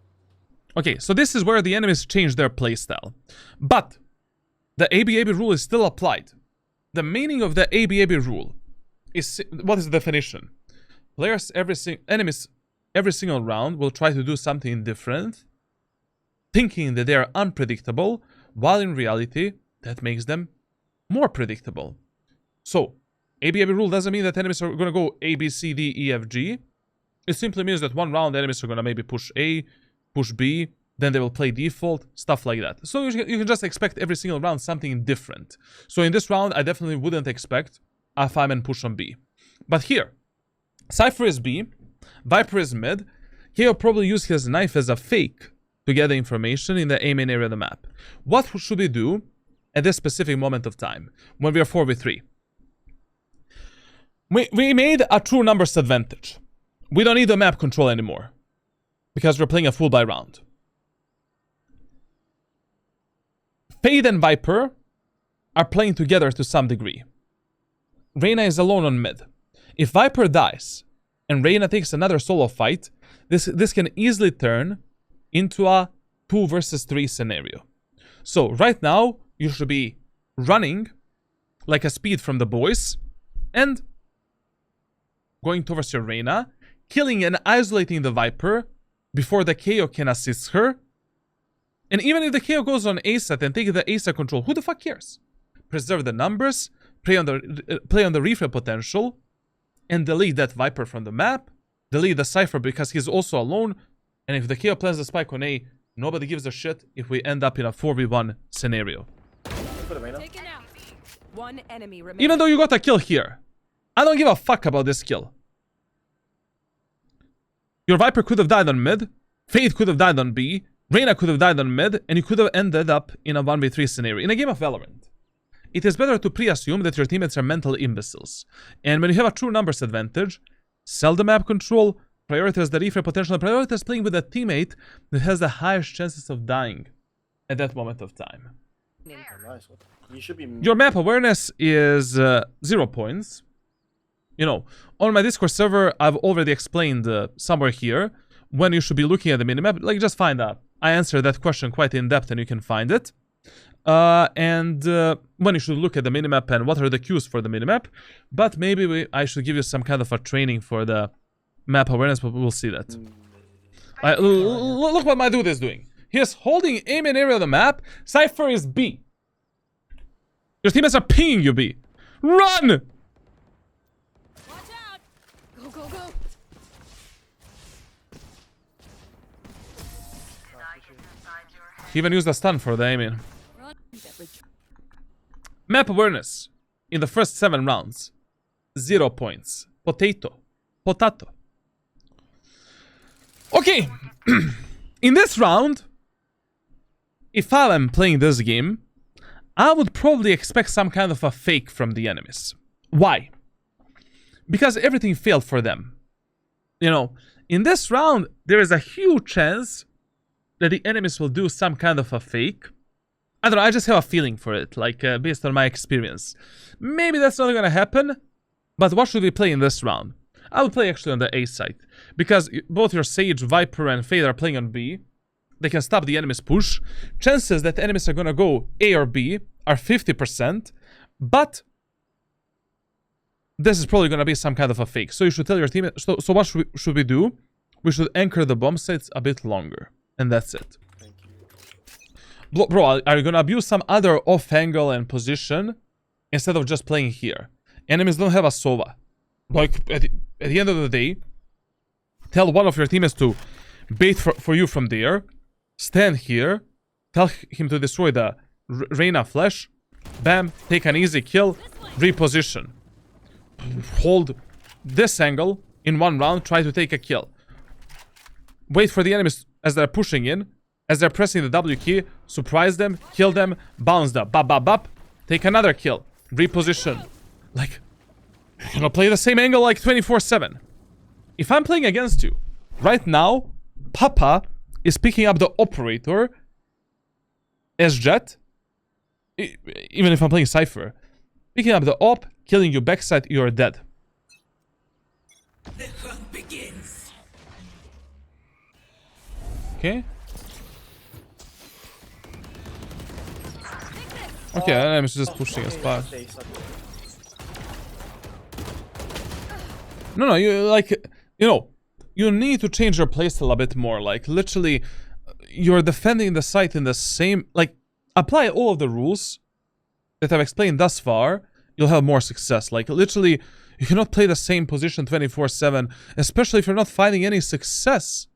Okay, so this is where the enemies change their playstyle. But the ABAB rule is still applied. The meaning of the ABAB rule is, what is the definition? Enemies every single round will try to do something different, thinking that they are unpredictable, while in reality, that makes them more predictable. So, ABAB rule doesn't mean that enemies are going to go A, B, C, D, E, F, G. It simply means that one round enemies are going to maybe push A, push B, then they will play default, stuff like that. So you can just expect every single round something different. So in this round, I definitely wouldn't expect a 5-man push on B. But here, Cypher is B, Viper is mid, he'll probably use his knife as a fake to get the information in the A main area of the map. What should we do at this specific moment of time, when we are 4v3? We made a true numbers advantage. We don't need the map control anymore, because we're playing a full buy round. Fade and Viper are playing together to some degree. Reyna is alone on mid. If Viper dies and Reyna takes another solo fight, this can easily turn into a 2 versus 3 scenario. So right now, you should be running like a speed from the boys and going towards your Reyna, killing and isolating the Viper before the KO can assist her. And even if the KO goes on A-set and take the A-set control, who the fuck cares? Preserve the numbers, play on the refresh potential, and delete that Viper from the map, delete the Cypher because he's also alone, and if the KO plants the spike on A, nobody gives a shit if we end up in a 4v1 scenario. Taken out. One enemy remaining. Even though you got a kill here, I don't give a fuck about this kill. Your Viper could have died on mid, Fade could have died on B, Reyna could have died on mid, and you could have ended up in a 1v3 scenario. In a game of Valorant, it is better to pre-assume that your teammates are mental imbeciles. And when you have a true numbers advantage, sell the map control, prioritize the refresh potential, and prioritize playing with a teammate that has the highest chances of dying at that moment of time. Oh, nice. You should be... Your map awareness is 0 points. You know, on my Discord server, I've already explained somewhere here when you should be looking at the minimap. Like, just find out. I answered that question quite in depth and you can find it. And when you should look at the minimap and what are the cues for the minimap. But maybe I should give you some kind of a training for the map awareness, but we'll see that. Look what my dude is doing. He is holding aim in area of the map. Cypher is B. Your teammates are pinging you, B. Run! Watch out! Go, go, go! He even used a stun for the aiming. Run. Map awareness in the first 7 rounds. 0 points. Potato. Potato. Okay. In this round, if I am playing this game, I would probably expect some kind of a fake from the enemies. Why? Because everything failed for them. You know, in this round, there is a huge chance that the enemies will do some kind of a fake. I don't know, I just have a feeling for it, like, based on my experience. Maybe that's not gonna happen, but what should we play in this round? I would play actually on the A side, because both your Sage, Viper, and Fade are playing on B. They can stop the enemy's push. Chances that enemies are gonna go A or B are 50%, but this is probably gonna be some kind of a fake. So you should tell your team. So what should we do? we should anchor the bomb sites a bit longer. And that's it. Thank you. Bro, are you gonna abuse some other off angle and position instead of just playing here? Enemies don't have a Sova. Like, at the end of the day, tell one of your teammates to bait for you from there. Stand here. Tell him to destroy the Reyna flash. Bam. Take an easy kill. Reposition. Hold this angle in one round. Try to take a kill. Wait for the enemies as they're pushing in. As they're pressing the W key. Surprise them. Kill them. Bounce them. Bop, bop, bop. Take another kill. Reposition. Like, you're gonna play the same angle like 24/7. If I'm playing against you, right now, Papa is picking up the operator as Jet. Even if I'm playing Cypher. Picking up the op, killing you backside, you're dead. The hunt begins. Okay. Okay, I'm just pushing as far. No, you need to change your playstyle a bit more. Like, literally, you're defending the site in the same... Like, apply all of the rules that I've explained thus far, you'll have more success. Like, literally, you cannot play the same position 24/7, especially if you're not finding any success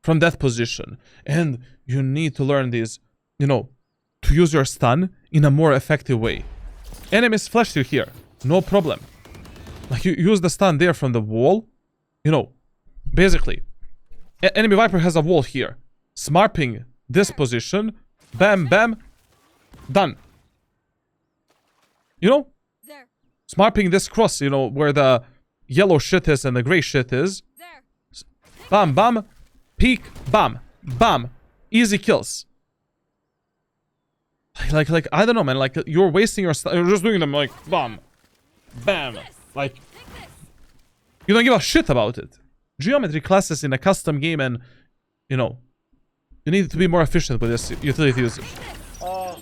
from that position. And you need to learn these, to use your stun in a more effective way. Enemies flash you here, no problem. Like, you use the stun there from the wall. Basically, enemy Viper has a wall here. Smarping this position. Bam, bam. Done. There. Smarping this cross, where the yellow shit is and the gray shit is. There. Bam, bam. Peek, bam, bam. Easy kills. Like, I don't know, man. Like, you're wasting your stun. You're just doing them like, bam, bam. Like, you don't give a shit about it. Geometry classes in a custom game, and, you need to be more efficient with this utility usage. Oh,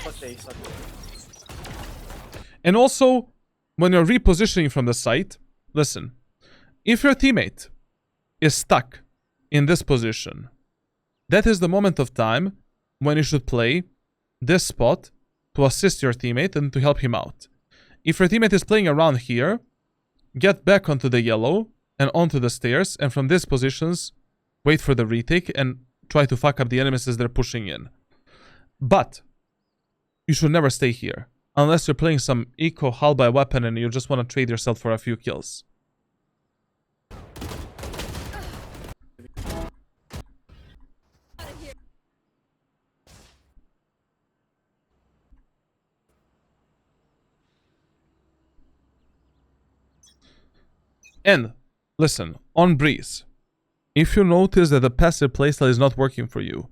okay, suck. And also, when you're repositioning from the site, listen, if your teammate is stuck in this position, that is the moment of time when you should play this spot to assist your teammate and to help him out. If your teammate is playing around here, get back onto the yellow and onto the stairs, and from these positions, wait for the retake and try to fuck up the enemies as they're pushing in. But you should never stay here, unless you're playing some eco hull by weapon and you just want to trade yourself for a few kills. And, listen, on Breeze, if you notice that the passive playstyle is not working for you,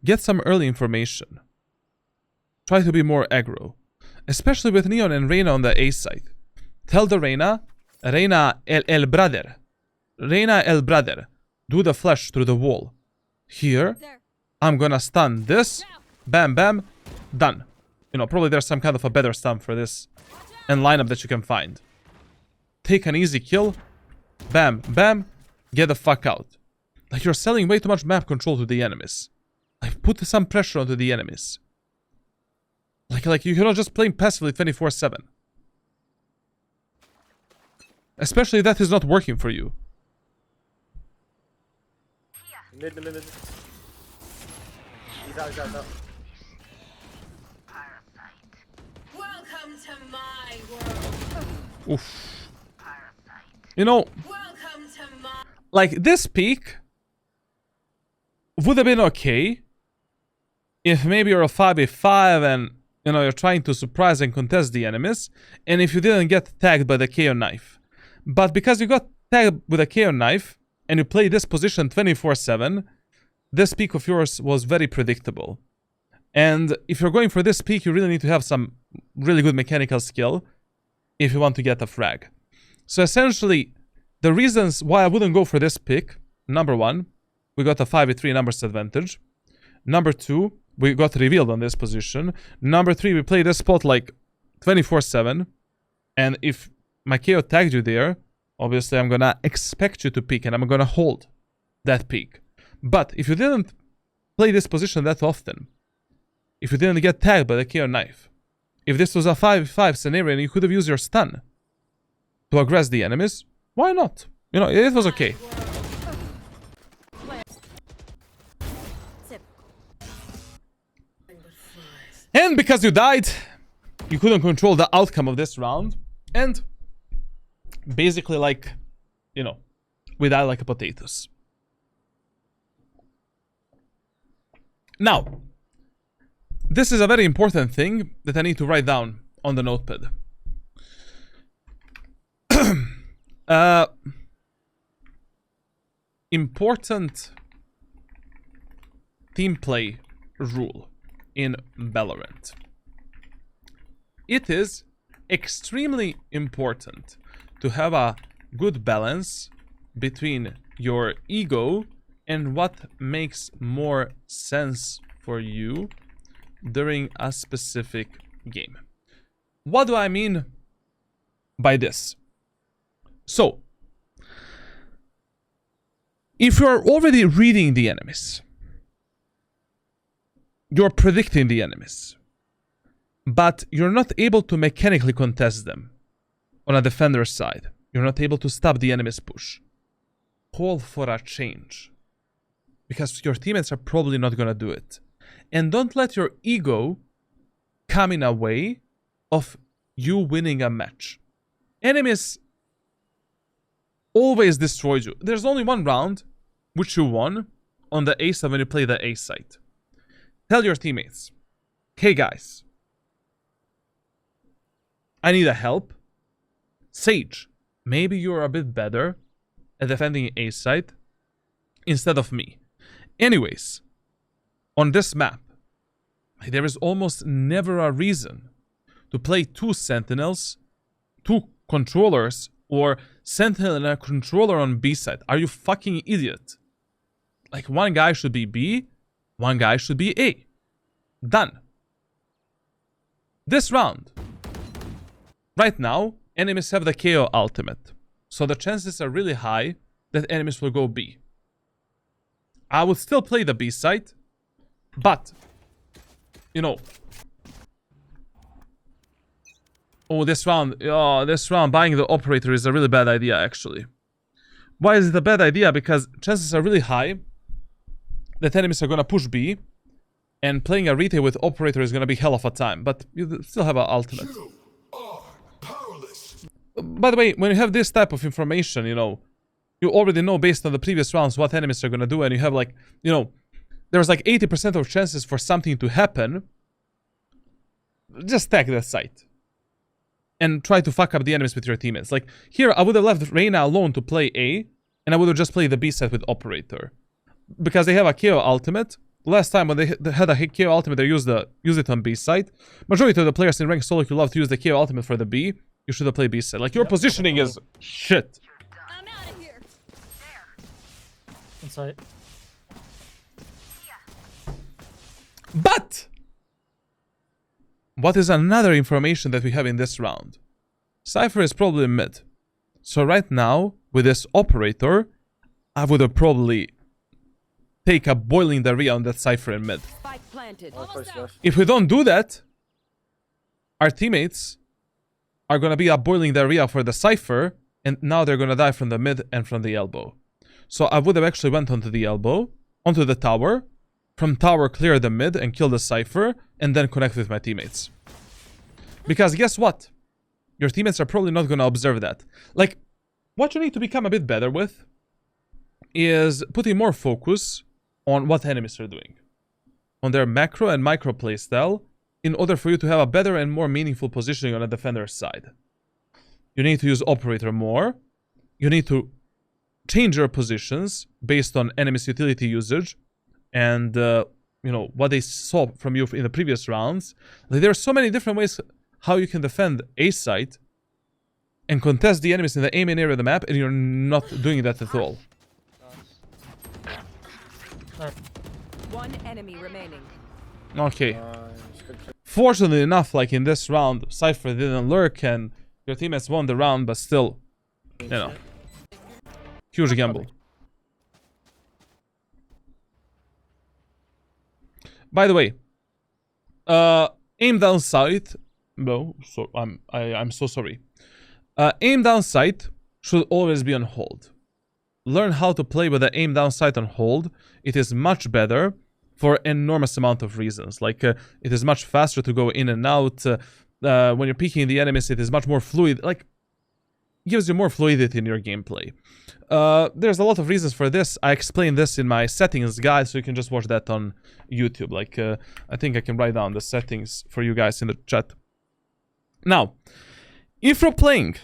get some early information. Try to be more aggro, especially with Neon and Reyna on the A side. Tell the Reyna el brother, do the flash through the wall. Here, There. I'm gonna stun this, bam bam, done. Probably there's some kind of a better stun for this and lineup that you can find. Take an easy kill, bam bam, get the fuck out. Like, you're selling way too much map control to the enemies. Like, put some pressure onto the enemies. Like you're not just playing passively 24/7. Especially if that is not working for you. Mid. He's out. Welcome to my world. Oof. Welcome to my... Like, this peak would have been okay if maybe you're a 5v5 and, you're trying to surprise and contest the enemies, and if you didn't get tagged by the KO knife. But because you got tagged with a KO knife, and you play this position 24/7, this peak of yours was very predictable. And if you're going for this peak, you really need to have some really good mechanical skill if you want to get a frag. So essentially, the reasons why I wouldn't go for this pick, number one, we got a 5v3 numbers advantage. Number two, we got revealed on this position. Number three, we play this spot like 24/7. And if my KO tagged you there, obviously I'm gonna expect you to pick and I'm gonna hold that peak. But if you didn't play this position that often, if you didn't get tagged by the KO knife, if this was a 5v5 scenario and you could have used your stun to aggress the enemies, why not? You know, it was okay. And because you died, you couldn't control the outcome of this round. And basically, like, you know, we died like a potatoes. Now, this is a very important thing that I need to write down on the notepad. Important team play rule in Valorant. It is extremely important to have a good balance between your ego and what makes more sense for you during a specific game. What do I mean by this? So, if you're already reading the enemies, you're predicting the enemies, but you're not able to mechanically contest them on a defender's side, you're not able to stop the enemy's push, call for a change. Because your teammates are probably not gonna do it. And don't let your ego come in a way of you winning a match. Enemies always destroy you. There's only one round which you won on the A side when you play the A site. Tell your teammates, hey guys, I need a help. Sage, maybe you're a bit better at defending A site instead of me. Anyways, on this map, there is almost never a reason to play 2 sentinels, 2 controllers, or sentinel and a controller on B side. Are you fucking idiot? Like, one guy should be B, one guy should be A. Done. This round, right now, enemies have the KO ultimate. So the chances are really high that enemies will go B. I would still play the B side, but, you know, this round buying the operator is a really bad idea, actually. Why is it a bad idea? Because chances are really high that enemies are gonna push B, and playing a retail with operator is gonna be hell of a time, but you still have an ultimate. By the way, when you have this type of information, you know, you already know based on the previous rounds what enemies are gonna do, and you have, like, you know, there's like 80% of chances for something to happen. Just tag that site and try to fuck up the enemies with your teammates. Like, here, I would have left Reyna alone to play A, and I would have just played the B side with operator. Because they have a KO ultimate. Last time when they had a KO ultimate, they used it on B side. Majority of the players in ranked solo who love to use the KO ultimate for the B. You should have played B side. Like, your positioning is shit. I'm out of here. Inside. But what is another information that we have in this round? Cypher is probably mid. So right now, with this operator, I would have probably take a boiling diarrhea on that Cypher in mid. Spike planted. Almost out. If we don't do that, our teammates are gonna be a boiling diarrhea for the Cypher, and now they're gonna die from the mid and from the elbow. So I would have actually went onto the elbow, onto the tower, from tower clear the mid and kill the Cypher, and then connect with my teammates. Because guess what? Your teammates are probably not gonna observe that. Like, what you need to become a bit better with is putting more focus on what enemies are doing, on their macro and micro playstyle, in order for you to have a better and more meaningful positioning on a defender's side. You need to use operator more. You need to change your positions based on enemy's utility usage and you know, what they saw from you in the previous rounds. Like, there are so many different ways how you can defend A site and contest the enemies in the A main area of the map, and you're not doing that at all. One enemy remaining. Okay. Fortunately enough, like in this round, Cypher didn't lurk and your teammates won the round, but still, you know, huge gamble. By the way, aim down sight. No, so I'm so sorry. Aim down sight should always be on hold. Learn how to play with the aim down sight on hold. It is much better for enormous amount of reasons. Like it is much faster to go in and out. When you're peeking the enemies, it is much more fluid. Like gives you more fluidity in your gameplay. There's a lot of reasons for this. I explained this in my settings guide, so you can just watch that on YouTube. Like I think I can write down the settings for you guys in the chat. Now, if you're playing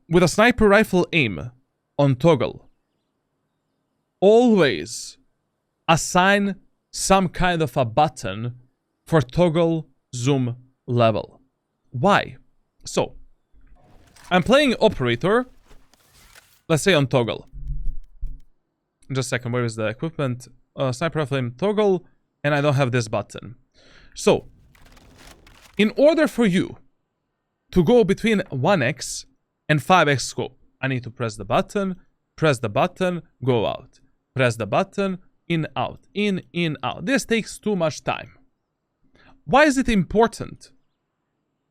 with a sniper rifle aim on toggle, always assign some kind of a button for toggle zoom level. Why? So, I'm playing operator, let's say on toggle. Just a second, where is the equipment? Sniper rifle aim toggle, and I don't have this button. So, in order for you to go between 1x and 5x scope, I need to press the button, go out. Press the button, in, out, in, out. This takes too much time. Why is it important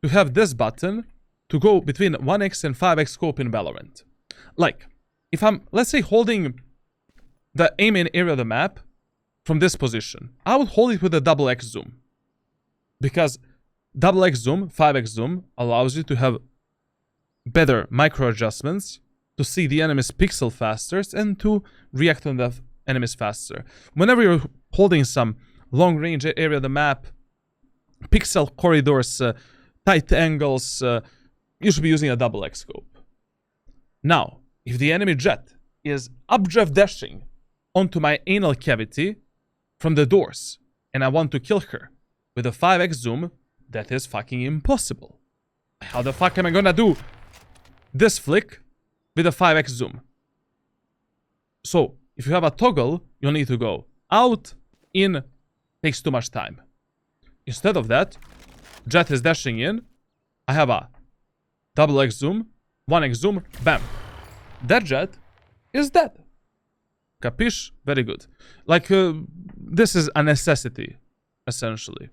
to have this button to go between 1x and 5x scope in Valorant? Like, if I'm, let's say, holding the aim in area of the map from this position, I would hold it with a double X zoom. Because double X zoom, 5x zoom, allows you to have better micro adjustments, to see the enemy's pixel faster, and to react on the enemies faster. Whenever you're holding some long range area of the map, pixel corridors, tight angles, you should be using a double X scope. Now, if the enemy jet is updraft dashing onto my anal cavity from the doors, and I want to kill her with a 5x zoom, that is fucking impossible. How the fuck am I gonna do this flick with a 5x zoom? So, if you have a toggle, you'll need to go out, in, takes too much time. Instead of that, jet is dashing in, I have a double X zoom, 1x zoom, bam. That jet is dead. Capiche? Very good. Like, this is a necessity, essentially.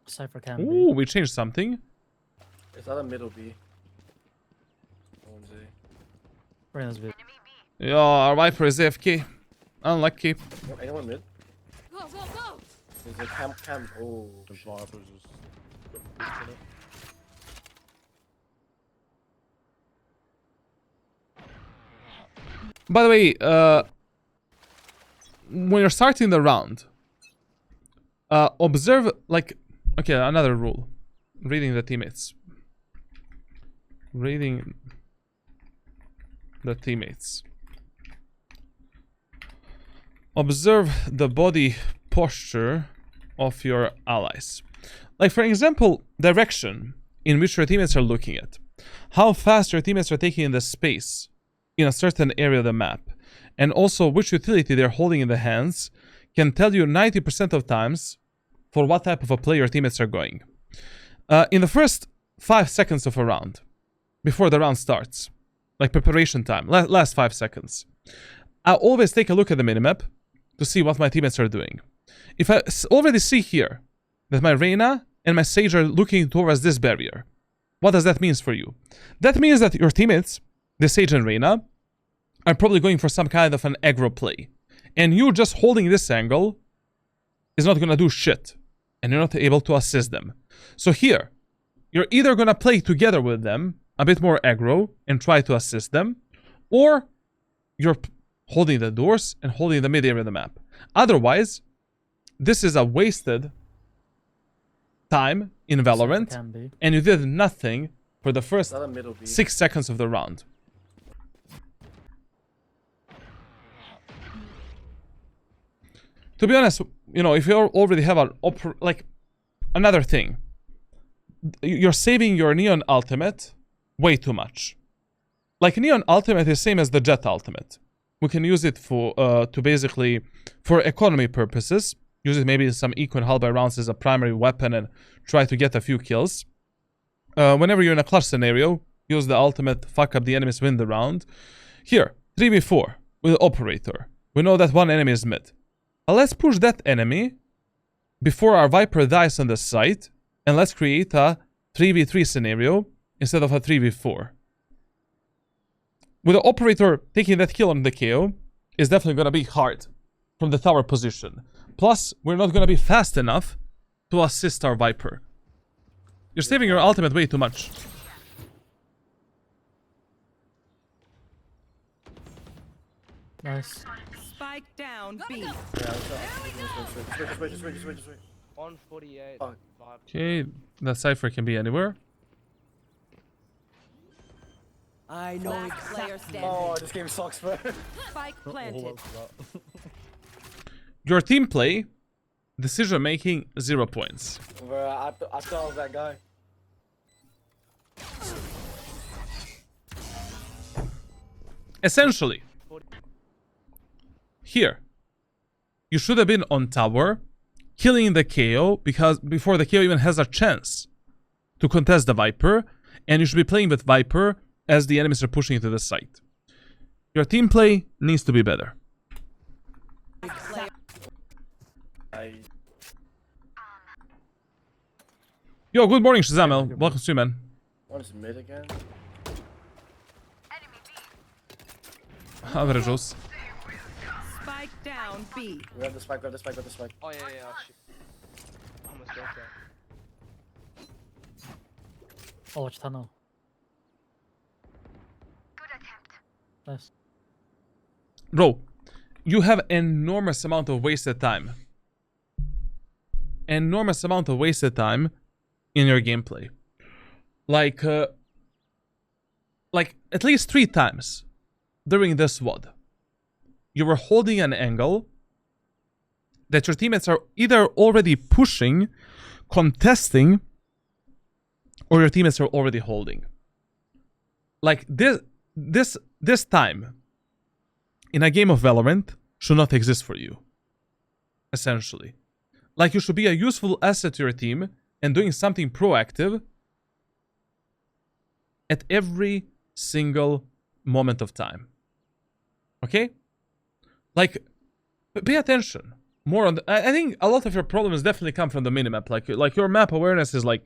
Cypher can Ooh, be. we changed something. It's out of middle B. Reina's bit. Yeah, our Viper is AFK. Unlucky. Anyone mid? Go, go, go! There's a camp. Oh, shit. By the way, when you're starting the round, observe, like, okay, another rule. Reading the teammates. Reading the teammates. Observe the body posture of your allies. Like, for example, direction in which your teammates are looking at. How fast your teammates are taking in the space in a certain area of the map. And also which utility they're holding in the hands can tell you 90% of times for what type of a play your teammates are going. In the first 5 seconds of a round, before the round starts, like preparation time, last 5 seconds, I always take a look at the minimap to see what my teammates are doing. If I already see here that my Reyna and my Sage are looking towards this barrier, what does that mean for you? That means that your teammates, the Sage and Reyna, are probably going for some kind of an aggro play. And you just holding this angle is not going to do shit. And you're not able to assist them. So here, you're either going to play together with them, a bit more aggro, and try to assist them, or you're holding the doors and holding the mid area of the map. Otherwise, this is a wasted time in Valorant, Can be. and you did nothing for the first It's out of middle B. 6 seconds of the round. To be honest, you know, if you already have an like another thing, you're saving your Neon ultimate way too much. Like Neon ultimate is same as the Jet ultimate. We can use it for to basically for economy purposes. Use it maybe in some eco and halberd rounds as a primary weapon and try to get a few kills. whenever you're in a clutch scenario, use the ultimate, fuck up the enemies, win the round. Here, 3v4 with the operator. We know that one enemy is mid. Let's push that enemy before our Viper dies on the site, and let's create a 3v3 scenario instead of a 3v4. With the operator taking that kill on the KO, is definitely gonna be hard from the tower position. Plus, we're not gonna be fast enough to assist our Viper. You're saving your ultimate way too much. Nice. Spike down B. Yeah, just wait. 148. Fuck. 5. Okay, that Cypher can be anywhere. Last player standing. Oh, this game sucks, bro. Spike planted. Your team play, decision making, 0 points. Bro, I thought I was that guy. Essentially, here, you should have been on tower, killing the KO because before the KO even has a chance to contest the Viper, and you should be playing with Viper as the enemies are pushing into the site. Your team play needs to be better. Yo, good morning, Shazamel. Welcome to you, man. What is mid again? Average. Spike down B. We have the spike, we have the spike. Oh, yeah. Shit. Almost got that. I'll watch tunnel. Nice. Bro, you have enormous amount of wasted time. Enormous amount of wasted time in your gameplay. Like at least 3 times during this VOD, you were holding an angle that your teammates are either already pushing, contesting, or your teammates are already holding. Like this time in a game of Valorant should not exist for you. Essentially. Like you should be a useful asset to your team and doing something proactive at every single moment of time. Okay? Like, pay attention more on the, I think a lot of your problems definitely come from the minimap. Like your map awareness is like,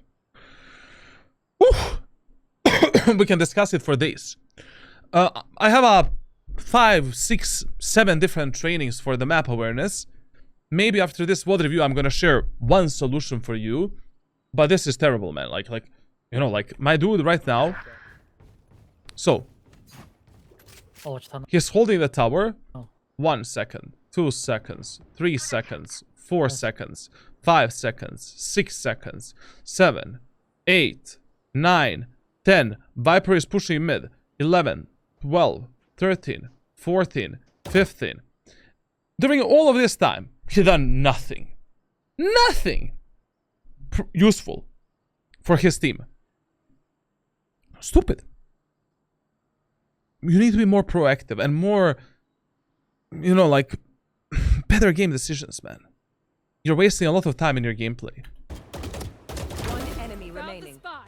we can discuss it for days. I have a 5, 6, 7 different trainings for the map awareness. Maybe after this VOD review, I'm gonna share one solution for you. But this is terrible, man. Like, you know, like my dude right now. So, I'll watch tunnel. he's holding the tower. Oh. 1 second, 2 seconds, 3 seconds, 4 seconds, 5 seconds, 6 seconds, 7, 8, 9, 10. Viper is pushing mid. 11, 12, 13, 14, 15. During all of this time, he done nothing. Nothing useful for his team. Stupid. You need to be more proactive and more, you know, like, better game decisions, man. You're wasting a lot of time in your gameplay. One enemy Found the remaining. spy.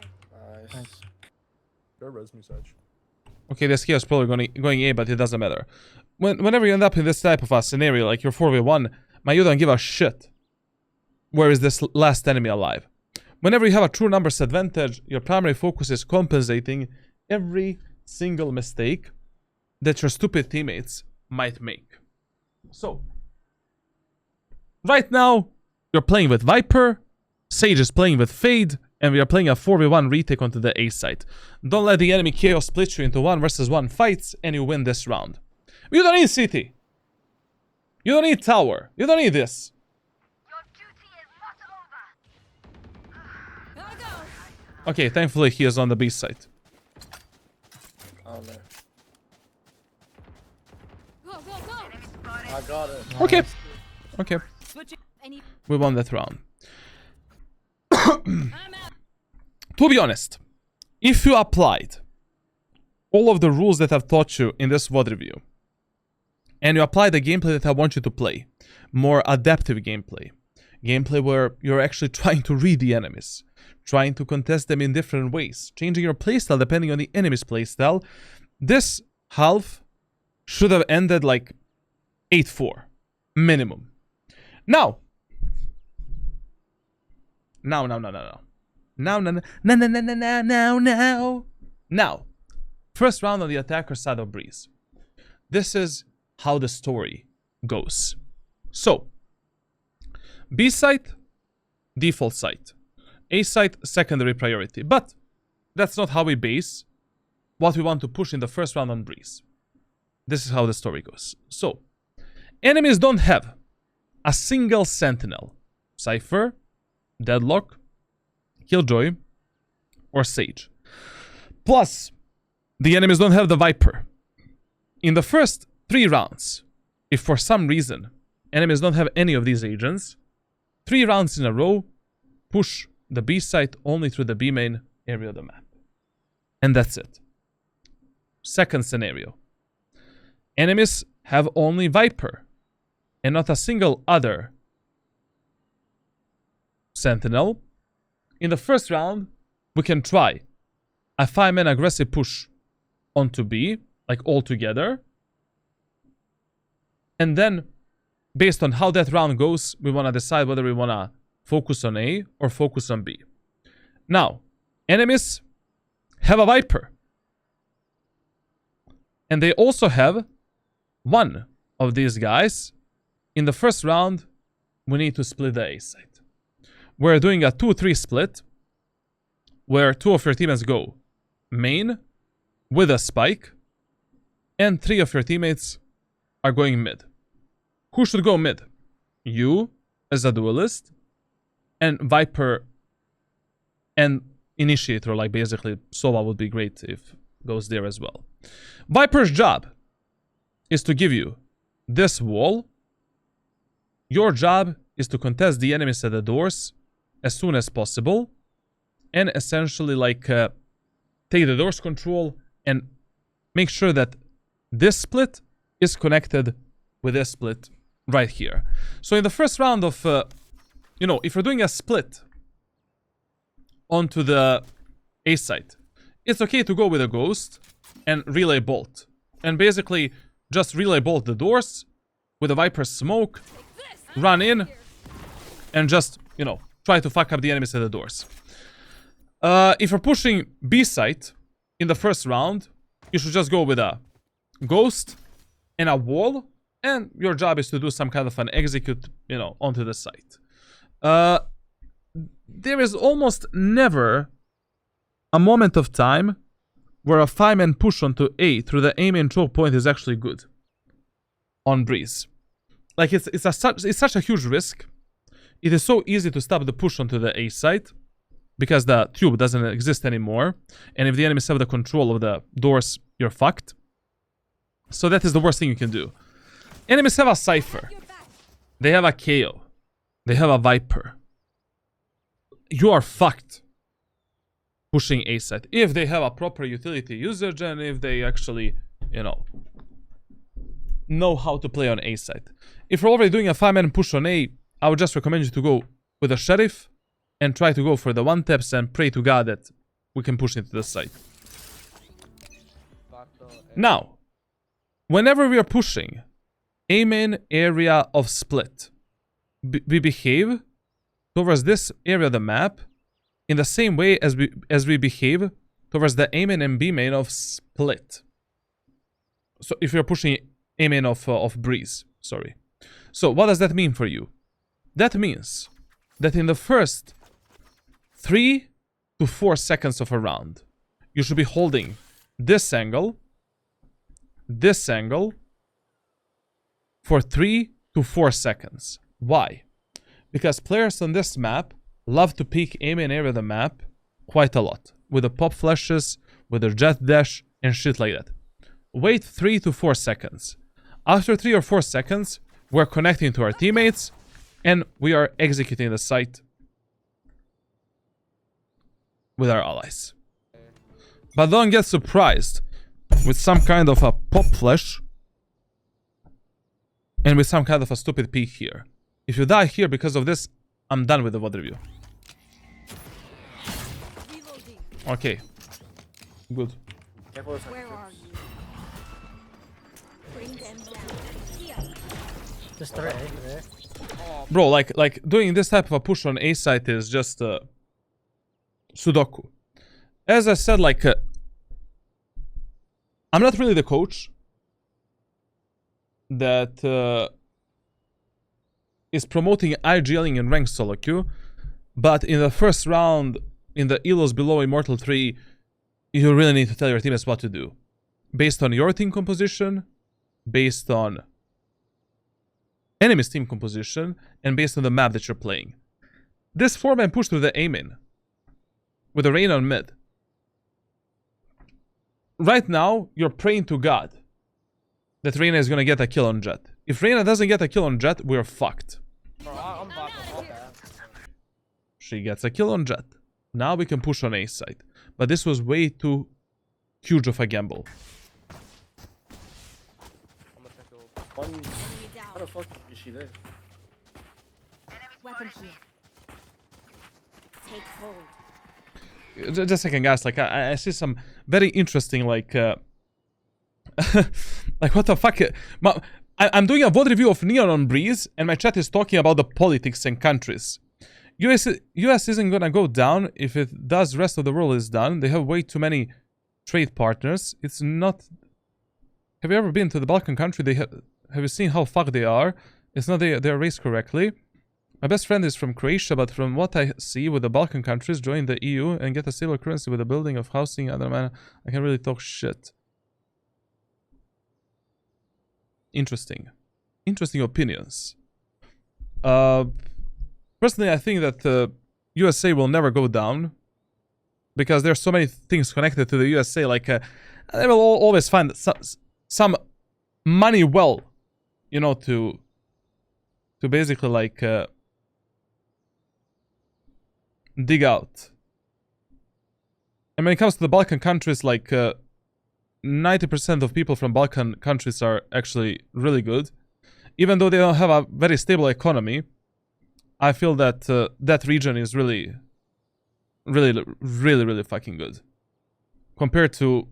Nice. Go res me, Sage. Okay, this here is probably going A, but it doesn't matter. Whenever you end up in this type of a scenario, like you're 4v1, man, you don't give a shit. Where is this last enemy alive? Whenever you have a true numbers advantage, your primary focus is compensating every single mistake that your stupid teammates might make. So, right now, you're playing with Viper, Sage is playing with Fade, and we are playing a 4v1 retake onto the A site. Don't let the enemy KO split you into 1 versus 1 fights, and you win this round. You don't need CT. You don't need tower. You don't need this. Gotta go. Okay, thankfully he is on the B site. Oh no. Go, go, go. I got it. Okay. Okay. Switching. Any. We won that round. I'm out. To be honest, if you applied all of the rules that I've taught you in this VOD review, and you apply the gameplay that I want you to play, more adaptive gameplay, gameplay where you're actually trying to read the enemies, trying to contest them in different ways, changing your playstyle depending on the enemy's playstyle. This half should have ended like 8-4 minimum. Now, first round on the attacker side of Breeze. This is how the story goes. So, B site, default site. A site, secondary priority. But that's not how we base what we want to push in the first round on Breeze. This is how the story goes. So, enemies don't have a single Sentinel, Cypher, Deadlock, Killjoy, or Sage. Plus, the enemies don't have the Viper. In the first 3 rounds, if for some reason enemies don't have any of these agents, 3 rounds in a row, push the B site only through the B main area of the map. And that's it. Second scenario. Enemies have only Viper and not a single other Sentinel. In the first round, we can try a 5-man aggressive push onto B, like all together. And then, based on how that round goes, we want to decide whether we want to focus on A or focus on B. Now, enemies have a Viper. And they also have one of these guys. In the first round, we need to split the A site. We're doing a 2-3 split, where 2 of your teammates go main with a spike, and 3 of your teammates are going mid. Who should go mid? You, as a duelist, and Viper and Initiator, like basically Sova would be great if goes there as well. Viper's job is to give you this wall. Your job is to contest the enemies at the doors as soon as possible, and essentially like take the doors control and make sure that this split is connected with this split right here. So in the first round of, if you're doing a split onto the A site, it's okay to go with a ghost and relay bolt. And basically just relay bolt the doors with a Viper smoke, run in, and just, try to fuck up the enemies at the doors. If you're pushing B site in the first round, you should just go with a ghost and a wall, and your job is to do some kind of an execute, onto the site. There is almost never a moment of time where a 5-man push onto A through the A main choke point is actually good on Breeze. Like it's such a huge risk. It is so easy to stop the push onto the A site because the tube doesn't exist anymore, and if the enemies have the control of the doors, you're fucked. So that is the worst thing you can do. Enemies have a Cypher. They have a KO. They have a Viper. You are fucked pushing A site. If they have a proper utility usage and if they actually, know how to play on A site. If you're already doing a 5-man push on A, I would just recommend you to go with a Sheriff and try to go for the 1-taps and pray to God that we can push into the site. Now, whenever we are pushing A main area of split, we behave towards this area of the map in the same way as we behave towards the A main and B main of split. So if you're pushing A main of Breeze, sorry. So what does that mean for you? That means that in the first 3 to 4 seconds of a round, you should be holding this angle for 3 to 4 seconds. Why? Because players on this map love to peek A main area of the map quite a lot, with the pop flashes, with their jet dash, and shit like that. Wait 3 to 4 seconds. After 3 or 4 seconds, we're connecting to our teammates, and we are executing the site with our allies. But don't get surprised with some kind of a pop flash and with some kind of a stupid peek here. If you die here because of this, I'm done with the VOD review. Okay. Good. Careful with Where are you? Bring them down. Here. Just three there. Bro, like doing this type of a push on A site is just Sudoku. As I said, like I'm not really the coach that is promoting IGLing in ranked solo queue, but in the first round, in the elos below Immortal 3, you really need to tell your teammates what to do. Based on your team composition, based on enemy's team composition, and based on the map that you're playing. This 4-man push through the A-main, with a rain on mid. Right now, you're praying to God that Reyna is gonna get a kill on Jet. If Reyna doesn't get a kill on Jet, we're fucked. Bro, I'm about to walk out. She gets a kill on Jet. Now we can push on A side. But this was way too huge of a gamble. I'm gonna take a one. Enemy How the down. fuck is she there? Weapon here. Take hold. Just a second, guys. Like, I see some very interesting, like, like, what the fuck? I'm doing a VOD review of Neon on Breeze, and my chat is talking about the politics and countries. US isn't gonna go down. If it does, rest of the world is done. They have way too many trade partners. It's not... Have you ever been to the Balkan country? Have you seen how fucked they are? It's not they're raised correctly. My best friend is from Croatia, but from what I see with the Balkan countries, join the EU and get a stable currency with a building of housing. Other man, I can't really talk shit. Interesting. Interesting opinions. Personally, I think that USA will never go down because there's so many things connected to the USA. Like, they will always find some money well, you know, to basically, like, dig out. And when it comes to the Balkan countries, like 90% of people from Balkan countries are actually really good. Even though they don't have a very stable economy, I feel that that region is really fucking good. Compared to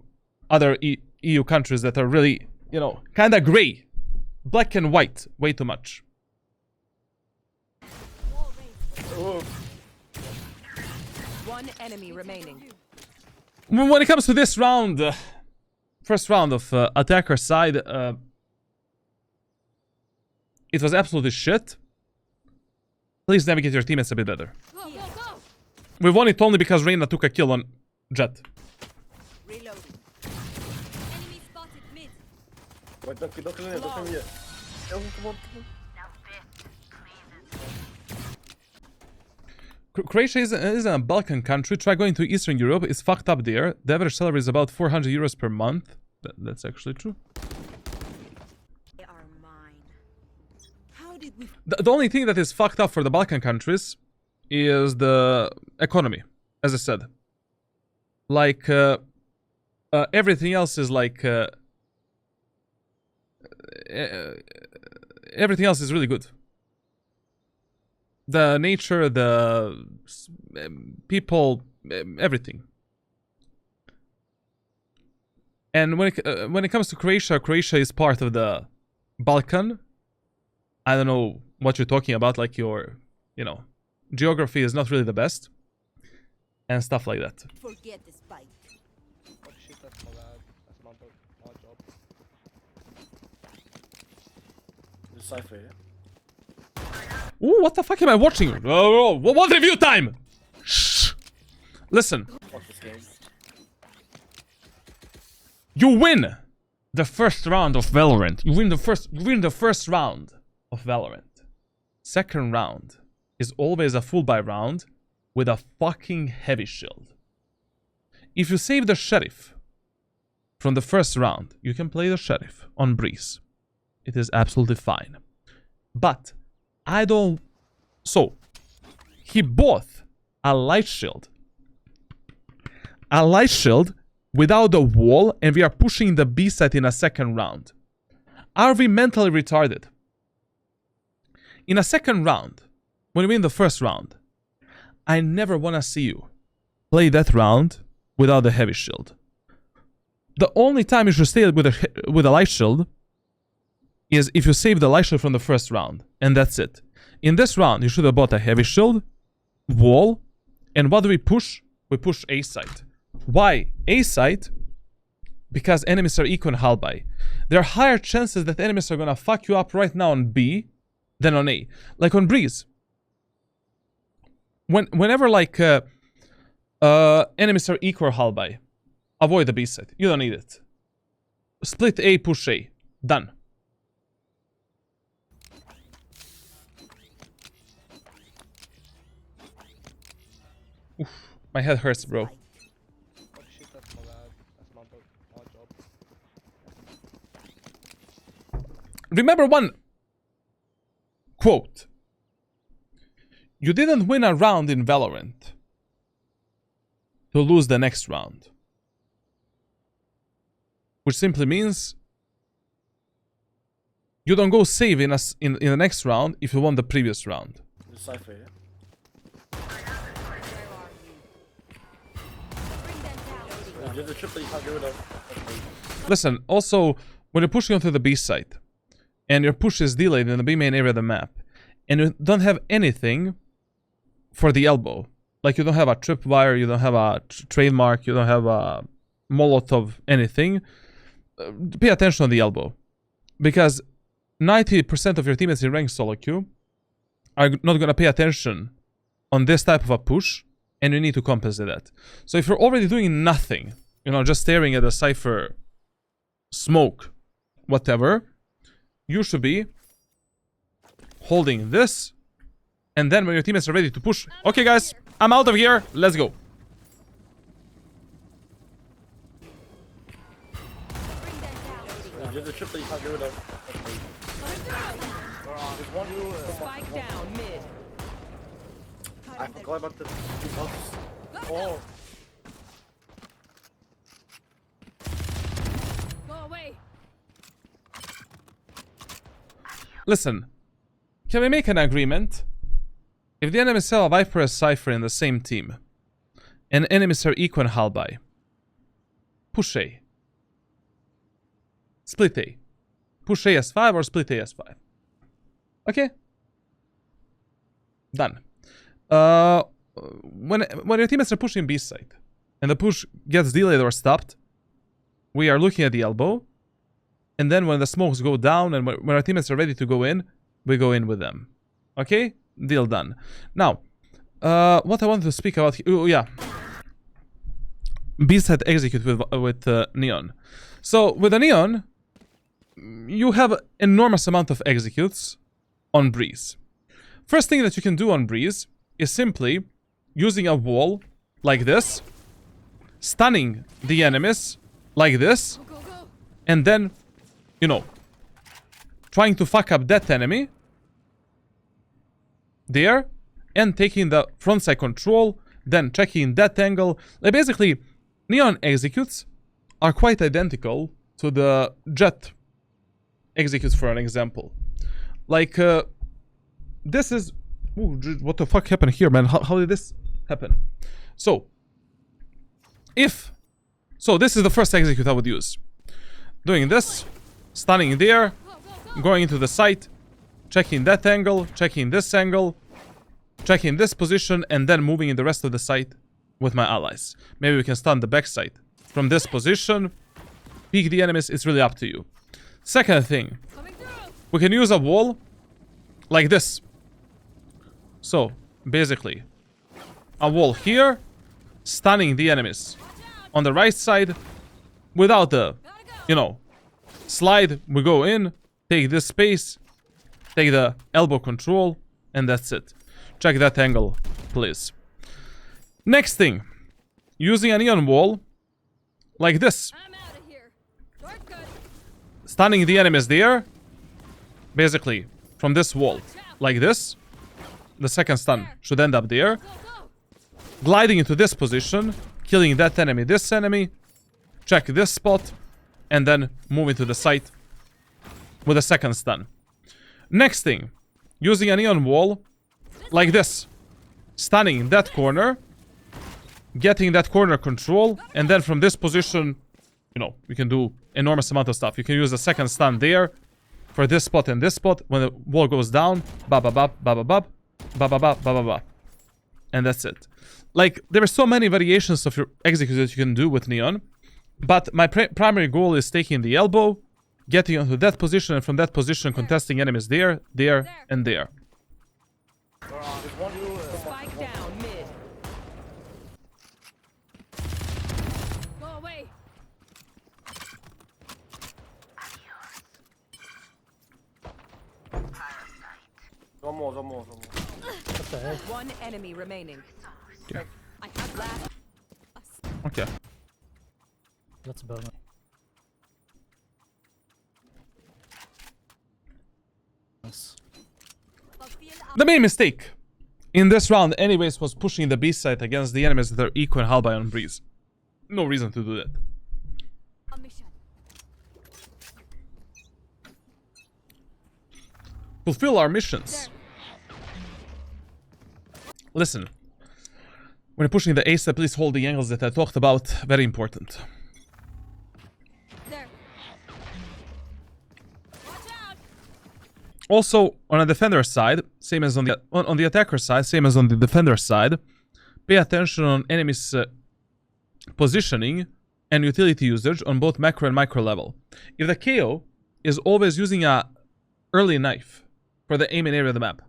other EU countries that are really, you know, kinda grey. Black and white, way too much. Oh, One enemy remaining. When it comes to this round, first round of attacker side, it was absolutely shit. Please navigate your teammates a bit better. Go, go, go. We won it only because Reyna took a kill on Jet. Reloading. Enemy spotted mid. wait, don't kill me, don't kill me yet. Oh, come on, come on. Croatia isn't a Balkan country. Try going to Eastern Europe. It's fucked up there. The average salary is about 400 euros per month. That's actually true. They are mine. How did we... The only thing that is fucked up for the Balkan countries is the economy, as I said. Like, everything else is like... everything else is really good. The nature, the people, everything. And when it comes to Croatia, Croatia is part of the Balkan. I don't know what you're talking about, like your, you know, geography is not really the best. And stuff like that. Forget the spike. What shit, that's my lad. That's my job. The Cypher, yeah? Ooh, what the fuck am I watching? Oh, what review time? Shh. Listen. Fuck this game. You win the first round of Valorant. You win the first round of Valorant. Second round is always a full buy round with a fucking heavy shield. If you save the Sheriff from the first round, you can play the Sheriff on Breeze. It is absolutely fine. But I don't... So, he bought a light shield. A light shield without a wall, and we are pushing the B site in a second round. Are we mentally retarded? In a second round, when we win the first round, I never want to see you play that round without the heavy shield. The only time you should stay with a light shield is if you save the light shield from the first round, and that's it. In this round, you should have bought a heavy shield, wall, and what do we push? We push A site. Why A site? Because enemies are eco and hull buy. There are higher chances that enemies are gonna fuck you up right now on B than on A. Like on Breeze. Whenever like enemies are eco or hull buy, avoid the B site. You don't need it. Split A, push A. Done. Oof, my head hurts, bro. Oh shit, that's my bad. That's my job. Remember one quote. You didn't win a round in Valorant to lose the next round. Which simply means you don't go save in the next round if you won the previous round. The Cypher, yeah? There's a trip that you can't get rid of. Listen, also, when you're pushing onto the B site, and your push is delayed in the B main area of the map, and you don't have anything for the elbow, like you don't have a tripwire, you don't have a trademark, you don't have a Molotov, anything, pay attention on the elbow. Because 90% of your teammates in ranked solo queue are not going to pay attention on this type of a push, and you need to compensate that. So if you're already doing nothing, you know, just staring at the Cypher smoke, whatever, you should be holding this, and then when your teammates are ready to push, okay guys, I'm out of here, let's go. There's a trip that you can't get rid of. There's one. Spike down mid. I forgot about the Oh. Go away. Listen, can we make an agreement? If the enemies sell a Viper as Cypher in the same team, and enemies are equal and hull buy, push A. Split A. Push A as 5 or split A as 5. Okay? Done. When your teammates are pushing B side, and the push gets delayed or stopped, we are looking at the elbow, and then when the smokes go down and when our teammates are ready to go in, we go in with them. Okay? Deal done. Now, what I wanted to speak about... Oh, yeah. B-side execute with Neon. So, with the Neon, you have enormous amount of executes on Breeze. First thing that you can do on Breeze is simply using a wall like this, stunning the enemies like this, Go, go, go. and then, you know, trying to fuck up that enemy there, and taking the frontside control, then checking that angle. Like basically, Neon executes are quite identical to the Jet executes, for an example. Like, this is... Ooh, what the fuck happened here, man? How did this happen? So, So, this is the first execute I would use. Doing this, stunning there, Go, go, go. going into the site, checking that angle, checking this angle, checking this position, and then moving in the rest of the site with my allies. Maybe we can stun the backside from this position, peek the enemies, it's really up to you. Second thing, Coming through. we can use a wall like this. So, basically, a wall here, stunning the enemies on the right side without the, Gotta go. you know, slide. We go in, take this space, take the elbow control, and that's it. Check that angle, please. Next thing, using a neon wall like this, I'm out of here. Shortcut. stunning the enemies there, basically from this wall, like this. The second stun should end up there. Go, go. Gliding into this position, killing that enemy, this enemy, check this spot, and then moving to the site with a second stun. Next thing, using a neon wall like this, stunning that corner, getting that corner control, and then from this position, you know, you can do enormous amount of stuff. You can use a second stun there for this spot and this spot. When the wall goes down, ba ba ba ba ba ba ba ba ba ba ba ba, and that's it. Like, there are so many variations of your execute that you can do with Neon, but my primary goal is taking the elbow, getting onto that position, and from that position contesting enemies there, there, and there. Spike down mid. Go away. One more. Okay. One enemy remaining. Okay. I have last. Okay. That's about it. Nice. The main mistake in this round, anyways, was pushing the B side against the enemies that are Eco and Halby on Breeze. No reason to do that. A mission. Fulfill our missions. Listen, when you're pushing the A side, please hold the angles that I talked about. Very important. There. Watch out. Also, on a defender side, same as on the attacker side, same as on the defender side, pay attention on enemies' positioning and utility usage on both macro and micro level. If the KO is always using a early knife for the aim and area of the map,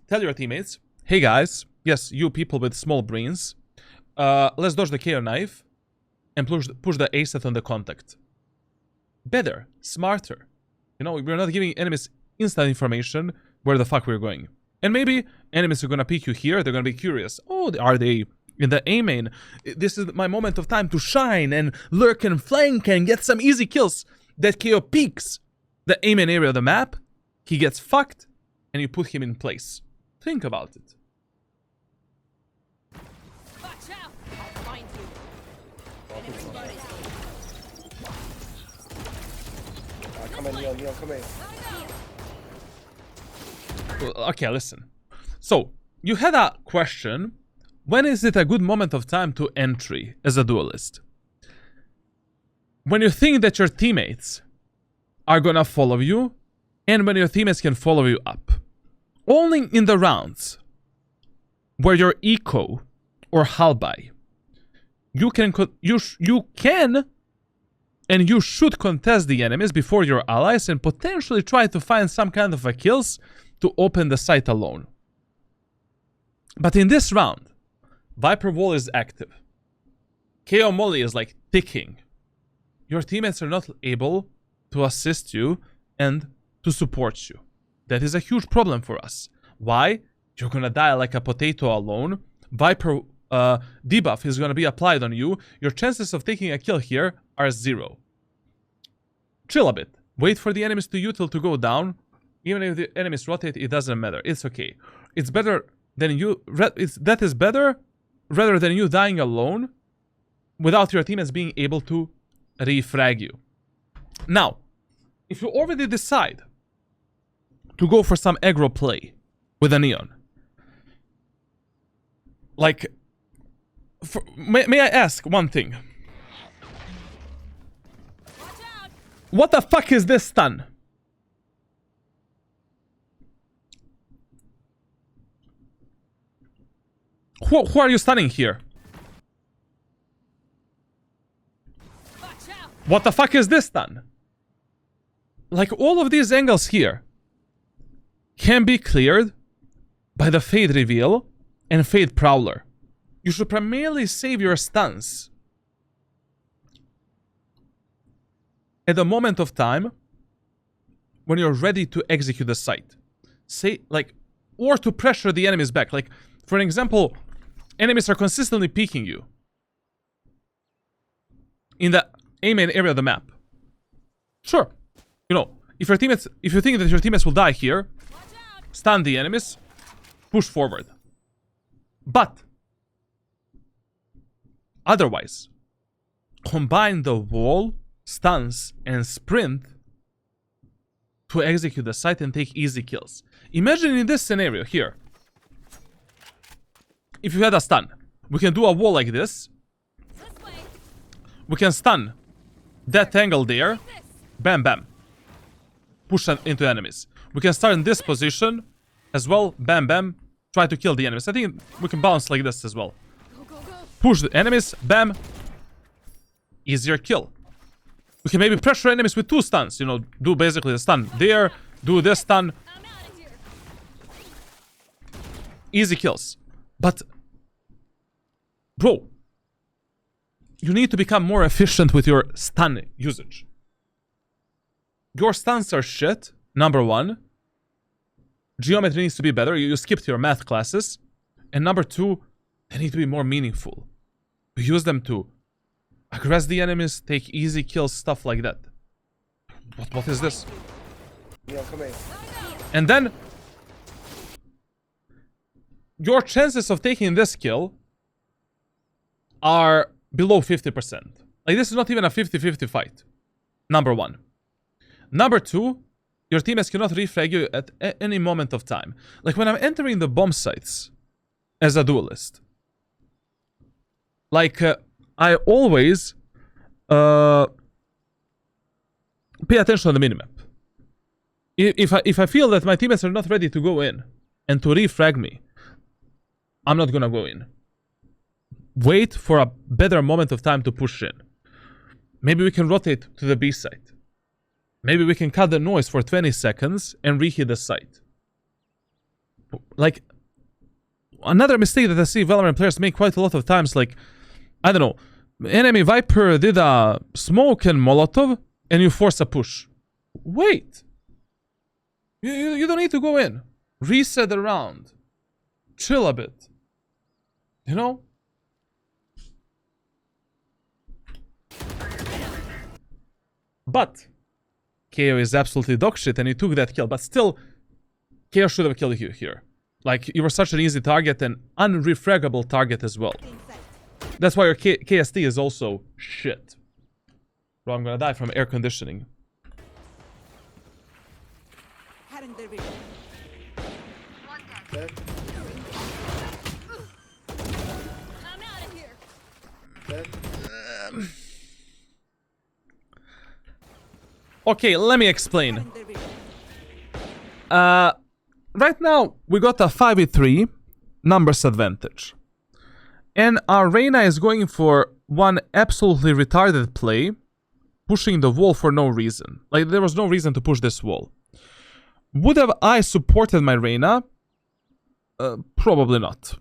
tell your teammates, hey guys, yes, you people with small brains, let's dodge the KO knife and push the A set on the contact. Better, smarter. You know, we're not giving enemies instant information where the fuck we're going. And maybe enemies are gonna pick you here, they're gonna be curious. Oh, are they in the A main? This is my moment of time to shine and lurk and flank and get some easy kills. That KO peeks the A main area of the map, he gets fucked, and you put him in place. Think about it. Watch out. I'll find you. Enemy spotted. Come in, Neon, come in. Okay, listen. So, you had a question. When is it a good moment of time to entry as a duelist? When you think that your teammates are gonna follow you, and when your teammates can follow you up. Only in the rounds where you're Eco or Halby, you can and you should contest the enemies before your allies and potentially try to find some kind of a kills to open the site alone. But in this round, Viper Wall is active. KO Molly is like ticking. Your teammates are not able to assist you and to support you. That is a huge problem for us. Why? You're gonna die like a potato alone. Viper debuff is gonna be applied on you. Your chances of taking a kill here are 0. Chill a bit. Wait for the enemies to util to go down. Even if the enemies rotate, it doesn't matter. It's okay. It's better than you. That is better rather than you dying alone without your teammates being able to refrag you. Now, if you already decide to go for some aggro play with a Neon, like, may I ask one thing? What the fuck is this stun? Who are you stunning here? What the fuck is this stun? Like, all of these angles here can be cleared by the Fade Reveal and Fade Prowler. You should primarily save your stuns at the moment of time when you're ready to execute the site. Say, like, or to pressure the enemies back. Like, for an example, enemies are consistently peeking you in the A main area of the map. Sure, you know, if you think that your teammates will die here, stun the enemies, push forward. But otherwise, combine the wall, stuns, and sprint to execute the site and take easy kills. Imagine in this scenario here, if you had a stun, We can do a wall like this. This way. We can stun that angle there. Bam, bam. Push into enemies. We can start in this position as well. Bam, bam. Try to kill the enemies. I think we can bounce like this as well. Go, go, go. Push the enemies. Bam. Easier kill. We can maybe pressure enemies with 2 stuns. You know, do basically the stun there. Do this stun. I'm out of here. Easy kills. But, bro, you need to become more efficient with your stun usage. Your stuns are shit, number 1. Geometry needs to be better. You skipped your math classes. And number 2, they need to be more meaningful. You use them to aggress the enemies, take easy kills, stuff like that. What is this? Yeah, come here. And then your chances of taking this kill are below 50%. Like, this is not even a 50-50 fight. Number 1. Number 2, your teammates cannot refrag you at any moment of time. Like, when I'm entering the bomb sites as a duelist, like, I always pay attention to the minimap. If I feel that my teammates are not ready to go in and to refrag me, I'm not gonna go in. Wait for a better moment of time to push in. Maybe we can rotate to the B site. Maybe we can cut the noise for 20 seconds and reheat the site. Like, another mistake that I see Valorant players make quite a lot of times, like, I don't know, enemy Viper did a smoke and Molotov, and you force a push. Wait! You don't need to go in. Reset the round. Chill a bit. You know? But KO is absolutely dog shit and he took that kill. But still, KO should have killed you here. Like, you were such an easy target and unrefraggable target as well. That's why your KST is also shit. Bro, I'm gonna die from air conditioning. Dead. I'm out of here. Dead. Okay, let me explain. Right now, we got a 5v3 numbers advantage. And our Reyna is going for one absolutely retarded play, pushing the wall for no reason. Like, there was no reason to push this wall. Would have I supported my Reyna? Probably not.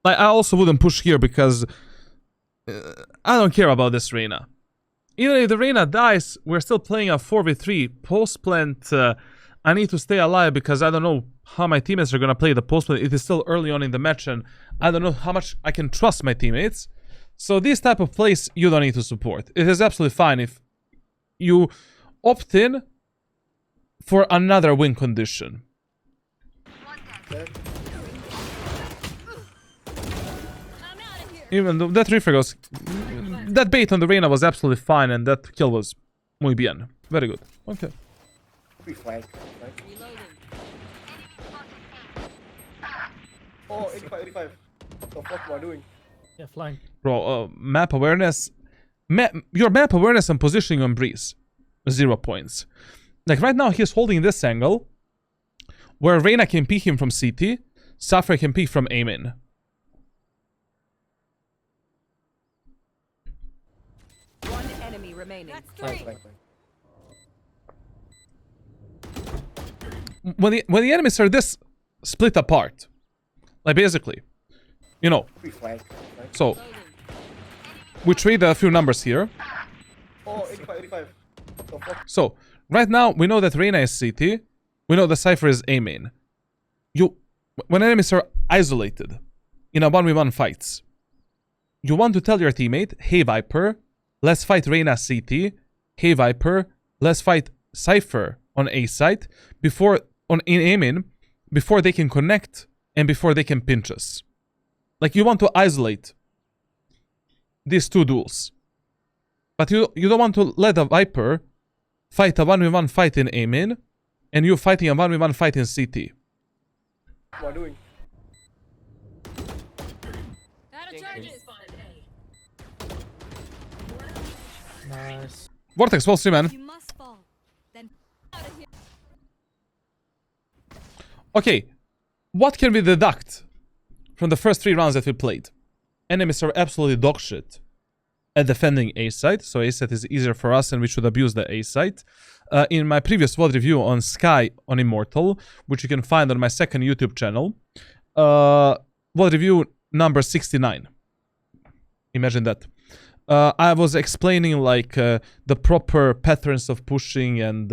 Like, I also wouldn't push here because I don't care about this Reyna. Even if the Reyna dies, we're still playing a 4v3 post-plant. I need to stay alive because I don't know how my teammates are going to play the post-plant. It is still early on in the match and I don't know how much I can trust my teammates. So these type of plays you don't need to support. It is absolutely fine if you opt in for another win condition. Dead. I'm out of here. Even though that refrag was... That bait on the Reyna was absolutely fine and that kill was muy bien. Very good. Okay. We flank. Flank. Reloading. Oh, 85, 85. What the fuck am I doing? Yeah, flying. Bro, map awareness... your map awareness and positioning on Breeze. 0 points. Like, right now he's holding this angle, where Reyna can peek him from CT, Sapphire can peek from aim in. One enemy remaining. That's Flank, 3. flank, flank. When the enemies are this split apart, like, basically, you know, We flank. Flank. so we trade a few numbers here. Oh, 85, 85. What the fuck? So right now we know that Reyna is CT, we know the Cypher is A main. When enemies are isolated in a 1v1 fights, you want to tell your teammate, hey Viper, let's fight Reyna CT, hey Viper, let's fight Cypher on A site in A main before they can connect and before they can pinch us. Like, you want to isolate these two duels. But you don't want to let a Viper fight a 1v1 fight in A main and you fighting a 1v1 fight in CT. What am I doing? Out Nice. Vortex, well, see, man. You must fall. Then out of here. Okay, what can we deduct from the first 3 rounds that we played? Enemies are absolutely dog shit at defending A site, so A site is easier for us and we should abuse the A site. In my previous VOD review on Sky on Immortal, which you can find on my second YouTube channel, VOD review number 69. Imagine that. I was explaining like the proper patterns of pushing and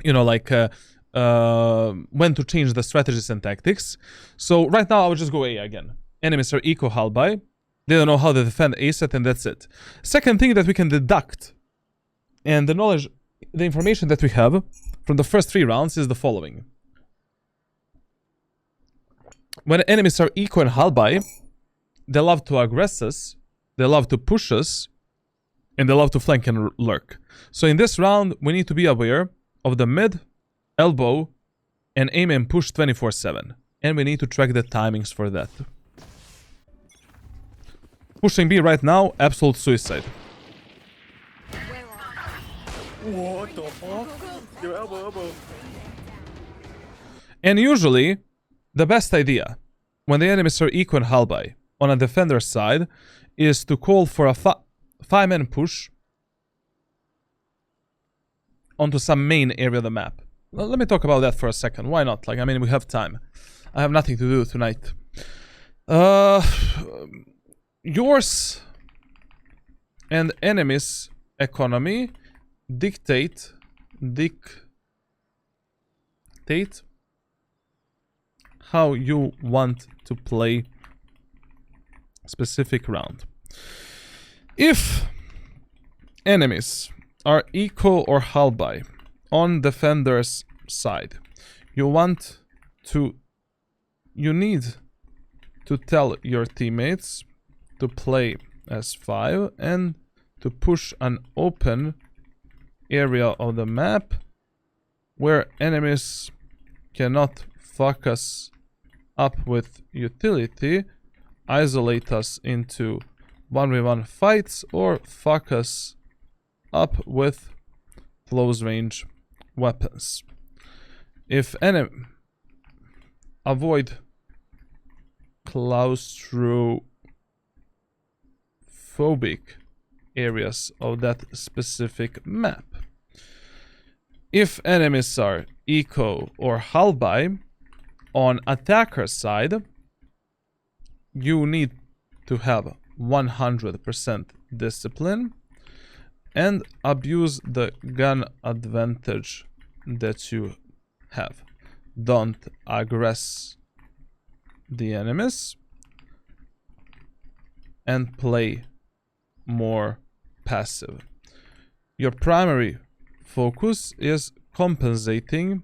you know, like when to change the strategies and tactics. So right now I will just go A again. Enemies are eco hull by. They don't know how to defend A set, and that's it. Second thing that we can deduct, and the knowledge, the information that we have from the first 3 rounds is the following. When enemies are eco and hull by, they love to aggress us, they love to push us, and they love to flank and lurk. So in this round, we need to be aware of the mid, elbow, and aim and push 24/7. And we need to track the timings for that. Pushing B right now, absolute suicide. What the fuck? Yo, elbow. And usually, the best idea, when the enemies are eco and hull by, on a defender side, is to call for a 5-man push onto some main area of the map. Well, let me talk about that for a second. Why not? Like, I mean, we have time. I have nothing to do tonight. Yours and enemies' economy dictate how you want to play specific round. If enemies are eco or hull by on defender's side, you need to tell your teammates to play as 5 and to push an open area of the map where enemies cannot fuck us up with utility, isolate us into 1v1 fights, or fuck us up with close range weapons. If avoid claustrophobic areas of that specific map. If enemies are eco or hull by on attacker side, you need to have 100% discipline and abuse the gun advantage that you have. Don't aggress the enemies and play more passive. Your primary focus is compensating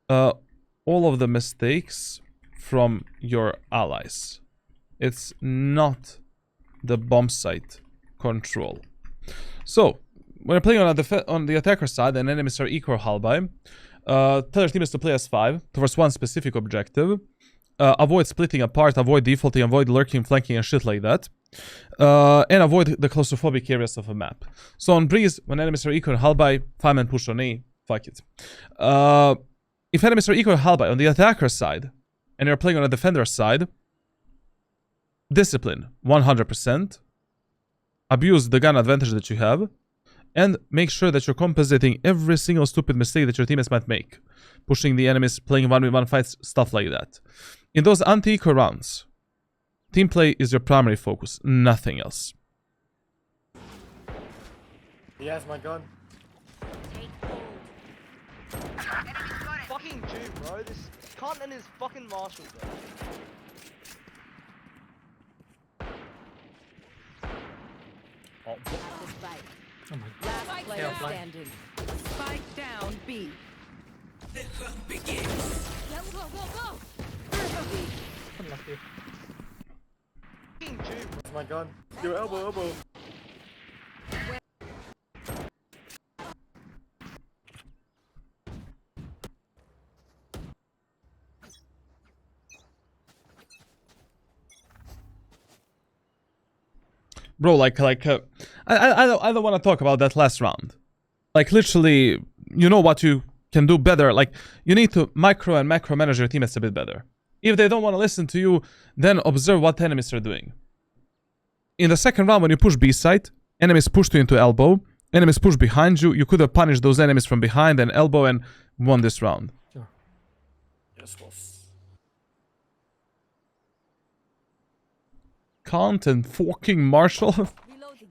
all of the mistakes from your allies. It's not the bomb site control. So, when you're playing on the attacker side and enemies are eco or hull by, tell your teammates to play as 5 towards one specific objective. Avoid splitting apart, avoid defaulting, avoid lurking, flanking, and shit like that. And avoid the claustrophobic areas of a map. So on Breeze, when enemies are eco and hull by, 5-man push on A, fuck it. If enemies are eco and hull by on the attacker side, and you're playing on a defender side, discipline 100%. Abuse the gun advantage that you have, and make sure that you're compensating every single stupid mistake that your teammates might make. Pushing the enemies, playing 1v1 fights, stuff like that. In those anti-eco rounds, team play is your primary focus, nothing else. He has my gun. Fucking Jew, bro. This cunt and his fucking marshal, bro. Oh, Oh my god. Last player standing. Spike down B. The hunt begins. Yeah, go, go, go. Unlucky. Fucking Jew, bro. that's my gun. Yo, elbow. Bro, like, I don't want to talk about that last round. Like, literally, you know what you can do better. Like, you need to micro and macro manage your teammates a bit better. If they don't want to listen to you, then observe what enemies are doing. In the second round, when you push B site, enemies pushed you into elbow. Enemies push behind you. You could have punished those enemies from behind and elbow and won this round. Sure. Yes, boss. Kant and fucking Marshall. Reloading.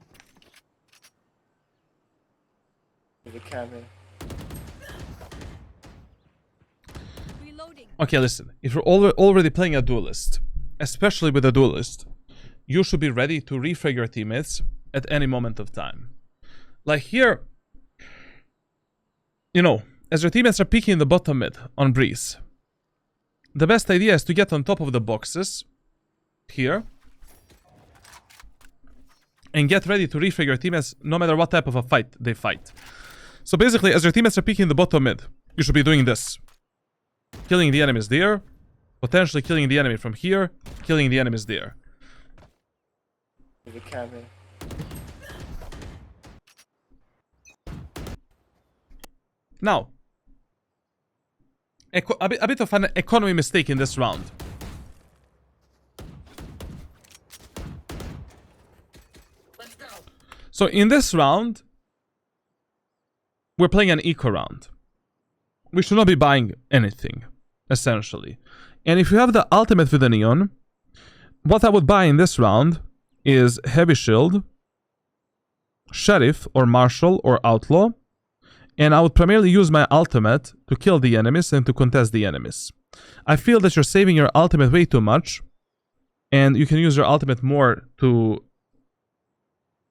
There's a cam here. Reloading. Okay, listen. If you're already playing a duelist, especially with a duelist, you should be ready to refrag your teammates at any moment of time. Like here, you know, as your teammates are peeking in the bottom mid on Breeze, the best idea is to get on top of the boxes here and get ready to refrag your teammates no matter what type of a fight they fight. So basically, as your teammates are peeking in the bottom mid, you should be doing this. Killing the enemies there, potentially killing the enemy from here, killing the enemies there. There's a cam here. Now, a bit of an economy mistake in this round. Let's go. So in this round, we're playing an eco round. We should not be buying anything, essentially. And if you have the ultimate with the neon, what I would buy in this round is heavy shield, sheriff or marshal or outlaw, and I would primarily use my ultimate to kill the enemies and to contest the enemies. I feel that you're saving your ultimate way too much, and you can use your ultimate more to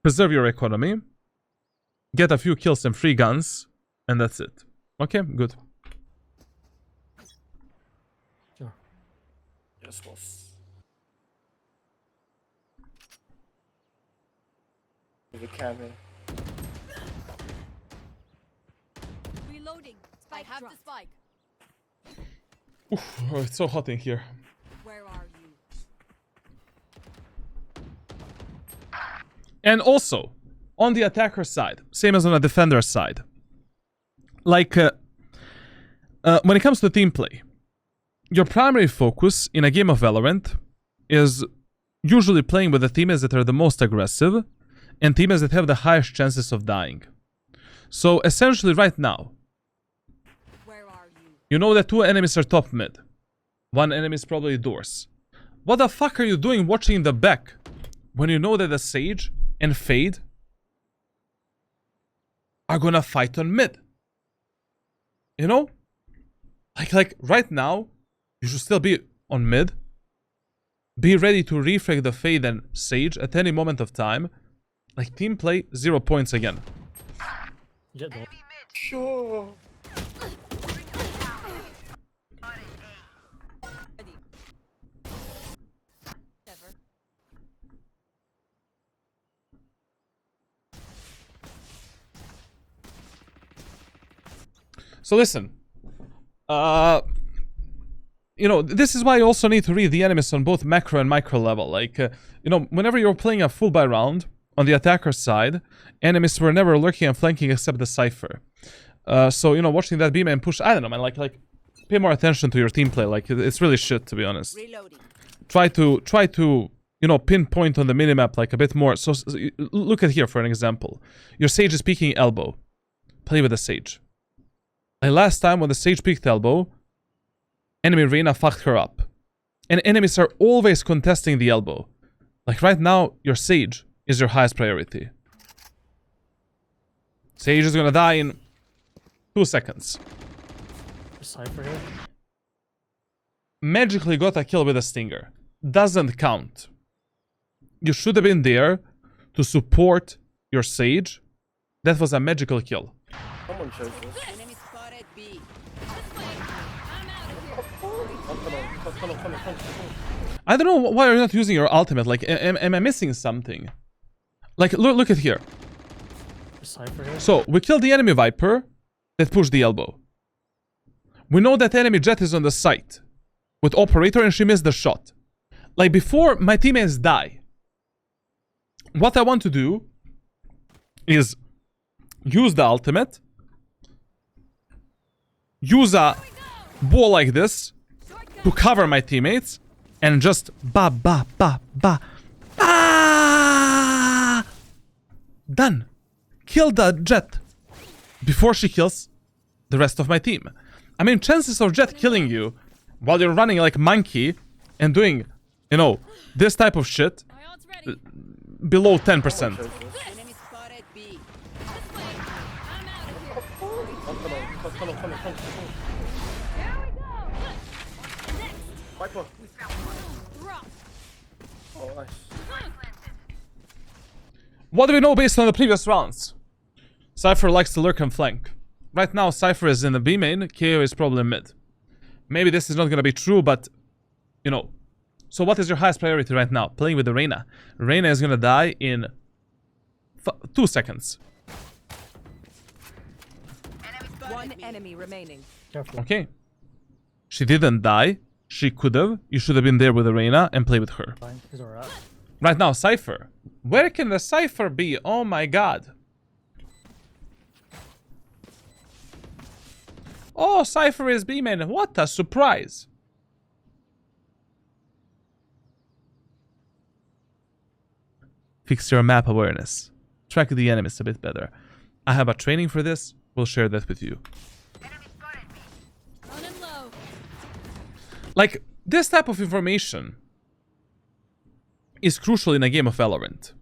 preserve your economy, get a few kills and free guns, and that's it. Okay, good. Sure. Yes, boss. There's a cam here. Reloading. I have the spike. Oof, oh, it's so hot in here. Where are you? And also, on the attacker side, same as on the defender side, like, when it comes to team play, your primary focus in a game of Valorant is usually playing with the teammates that are the most aggressive and teammates that have the highest chances of dying. So essentially right now, Where are you? you know that two enemies are top mid. One enemy is probably doors. What the fuck are you doing watching the back when you know that the Sage and Fade are gonna fight on mid? You know? Like right now, you should still be on mid. Be ready to refrag the Fade and Sage at any moment of time. Like team play, 0 points again. Jet door. Sure. Never. So listen, you know, this is why you also need to read the enemies on both macro and micro level. Like, you know, whenever you're playing a full buy round, on the attacker side, enemies were never lurking and flanking except the Cypher. So, you know, watching that B-man push, I don't know, man, like, pay more attention to your team play. Like, it's really shit, to be honest. Reloading. Try to, you know, pinpoint on the minimap, like, a bit more. So, look at here, for an example. Your Sage is peeking elbow. Play with the Sage. Like, last time when the Sage peeked elbow, enemy Reyna fucked her up. And enemies are always contesting the elbow. Like, right now, your Sage is your highest priority. Sage is gonna die in 2 seconds. Cypher here. Magically got a kill with a stinger. Doesn't count. You should have been there to support your Sage. That was a magical kill. Someone chose this. Enemy spotted B. Come on. I don't know why you're not using your ultimate. Like, am I missing something? Like, look at here. Cypher here. So, we killed the enemy Viper that pushed the elbow. We know that enemy Jet is on the site with Operator and she missed the shot. Like, before my teammates die, what I want to do is use the ultimate, use a wall like this to cover my teammates, and just ba ba ba ba. Ah! Done. Kill the Jet before she kills the rest of my team. I mean, chances of Jet killing you while you're running like monkey and doing, you know, this type of shit My ult's ready. below 10%. Enemy spotted B. I'm out of here. Come on. There we go. Next. Viper. Drop. Oh, nice. What do we know based on the previous rounds? Cypher likes to lurk and flank. Right now, Cypher is in the B main, KO is probably mid. Maybe this is not gonna be true, but, you know. So what is your highest priority right now? Playing with the Reyna. Reyna is gonna die in 2 seconds. One enemy remaining. Careful. Okay. She didn't die. She could have. You should have been there with the Reyna and play with her. Fine. He's a rat. Right now, Cypher. Where can the Cypher be? Oh my god. Oh, Cypher is B-main. What a surprise. Fix your map awareness. Track the enemies a bit better. I have a training for this. We'll share that with you. Running low. Like, this type of information is crucial in a game of Valorant.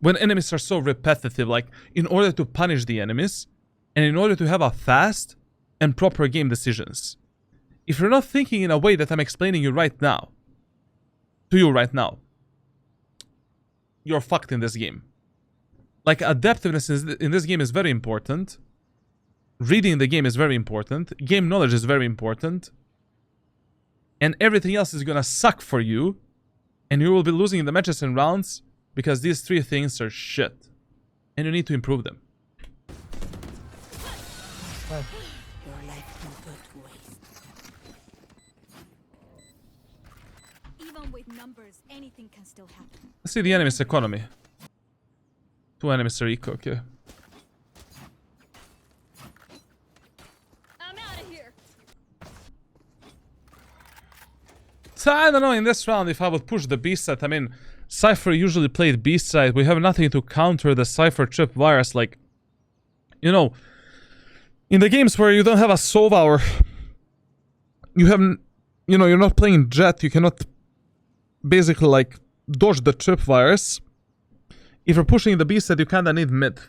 When enemies are so repetitive, like, in order to punish the enemies, and in order to have a fast and proper game decisions. If you're not thinking in a way that I'm explaining you right now, to you right now, you're fucked in this game. Like, adaptiveness in this game is very important. Reading the game is very important. Game knowledge is very important. And everything else is gonna suck for you. And you will be losing the matches and rounds because these 3 things are shit. And you need to improve them. Your life can go to waste. Even with numbers, anything can still happen. Let's see the enemy's economy. 2 enemies are eco, okay. I'm out of here. So I don't know, in this round, if I would push the B side, I mean, Cypher usually played B side. We have nothing to counter the Cypher trip virus. Like, you know, in the games where you don't have a Sova or you haven't, you know, you're not playing Jet, you cannot basically like dodge the trip virus. If you're pushing the B side, you kinda need mid,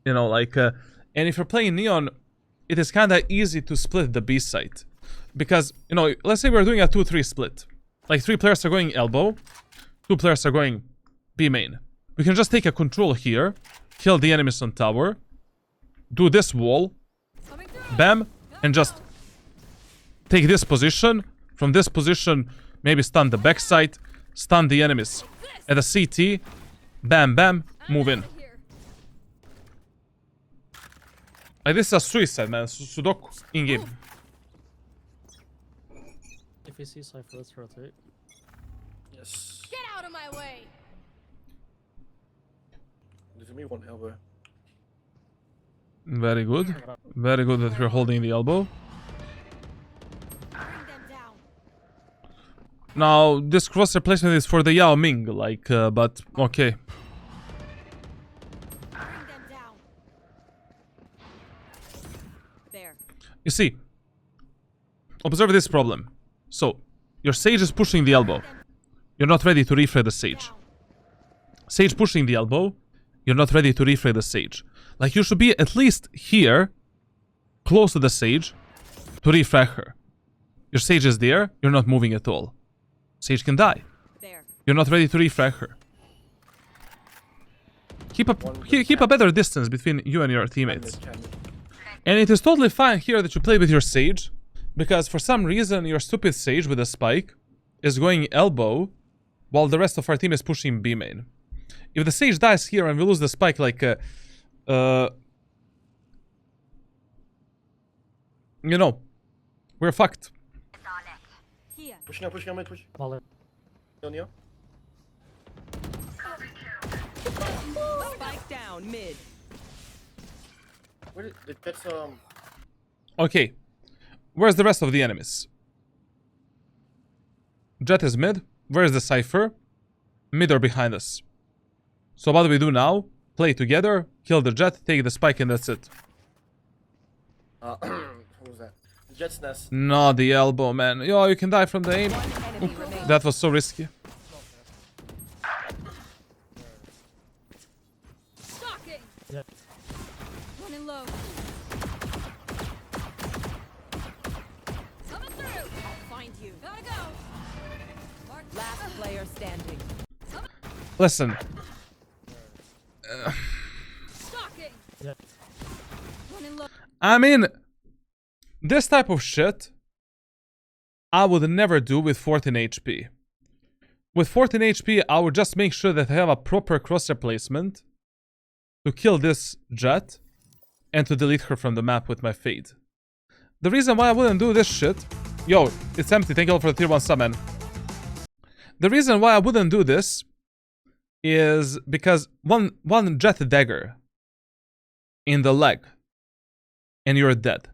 you know, like, and if you're playing Neon, it is kinda easy to split the B side. Because, you know, let's say we're doing a 2-3 split. Like, 3 players are going elbow, 2 players are going B main. We can just take a control here, kill the enemies on tower, do this wall, Coming through. bam, and just take this position. From this position, maybe stun the backside, stun the enemies at the CT, bam, bam, move in. Out of here. Like, this is a suicide, man. Sudoku in-game. If we see Cypher, let's rotate. Yes. Get out of my way. There's me one elbow. Very good. Very good that we're holding the elbow. Bring them down. Now, this cross replacement is for the Yao Ming, like, but okay. Bring them down. There. You see, observe this problem. So, your Sage is pushing the elbow. You're not ready to refray the Sage. Down. Sage pushing the elbow. You're not ready to refray the Sage. Like, you should be at least here, close to the Sage, to refrag her. Your Sage is there. You're not moving at all. Sage can die. There. You're not ready to refrag her. Keep a better distance between you and your teammates. And it is totally fine here that you play with your Sage, because for some reason your stupid Sage with a spike is going elbow while the rest of our team is pushing B main. If the Sage dies here and we lose the spike, like, you know, we're fucked. Here. Pushing up, mid, push. Molly. Neon. Spike down mid. Where did that's Okay. Where's the rest of the enemies? Jet is mid. Where's the Cypher? Mid or behind us. So what do we do now? Play together, kill the Jet, take the spike, and that's it. what was that? The Jet's nest. No, the elbow, man. Yo, you can die from the aim. One enemy remaining. That was so risky. Stalking. Yeah. Running low. Coming through. I'll find you. Gotta go. Mark. Last player standing. Listen, Stalking. Yeah. Running low. I mean, this type of shit I would never do with 14 HP. With 14 HP, I would just make sure that I have a proper crosshair placement to kill this Jet and to delete her from the map with my fade. The reason why I wouldn't do this shit... Yo, it's empty. Thank you all for the tier 1 summon. The reason why I wouldn't do this is because one Jet dagger in the leg and you're dead.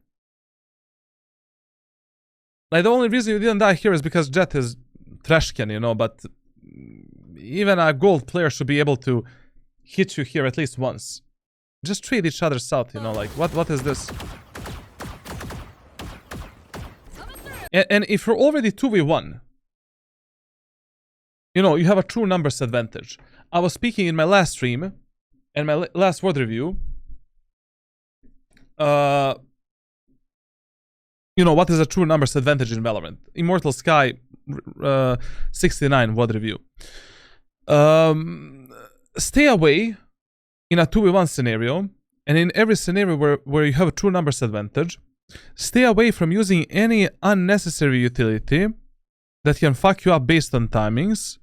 Like, the only reason you didn't die here is because Jet is trash can, you know, but even a gold player should be able to hit you here at least once. Just treat each other out, you know, like, what is this? And if you're already 2v1, you know, you have a true numbers advantage. I was speaking in my last stream, and my last VOD review, you know, what is a true numbers advantage in Valorant? Immortal Sky 69 VOD review. Stay away in a 2v1 scenario, and in every scenario where you have a true numbers advantage, stay away from using any unnecessary utility that can fuck you up based on timings,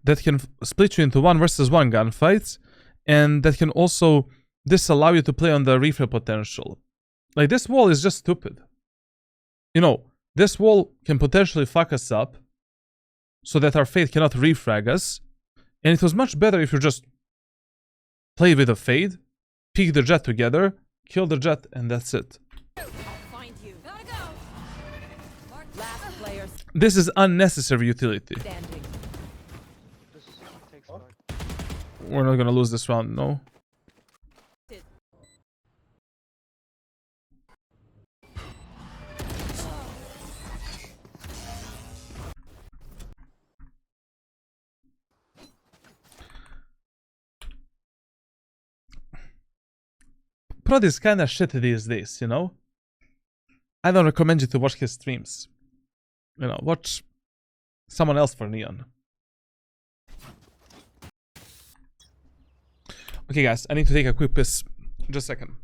that can split you into 1 versus 1 gunfights, and that can also disallow you to play on the refill potential. Like, this wall is just stupid. You know, this wall can potentially fuck us up so that our fade cannot refrag us, and it was much better if you just play with a fade, pick the Jet together, kill the Jet, and that's it. I'll find you. Gotta go. Mark. Last player This is unnecessary utility. standing. This takes back. We're not gonna lose this round, no. Prod is kinda shit these days, you know? I don't recommend you to watch his streams. You know, watch someone else for Neon. Okay, guys, I need to take a quick piss. Just a second.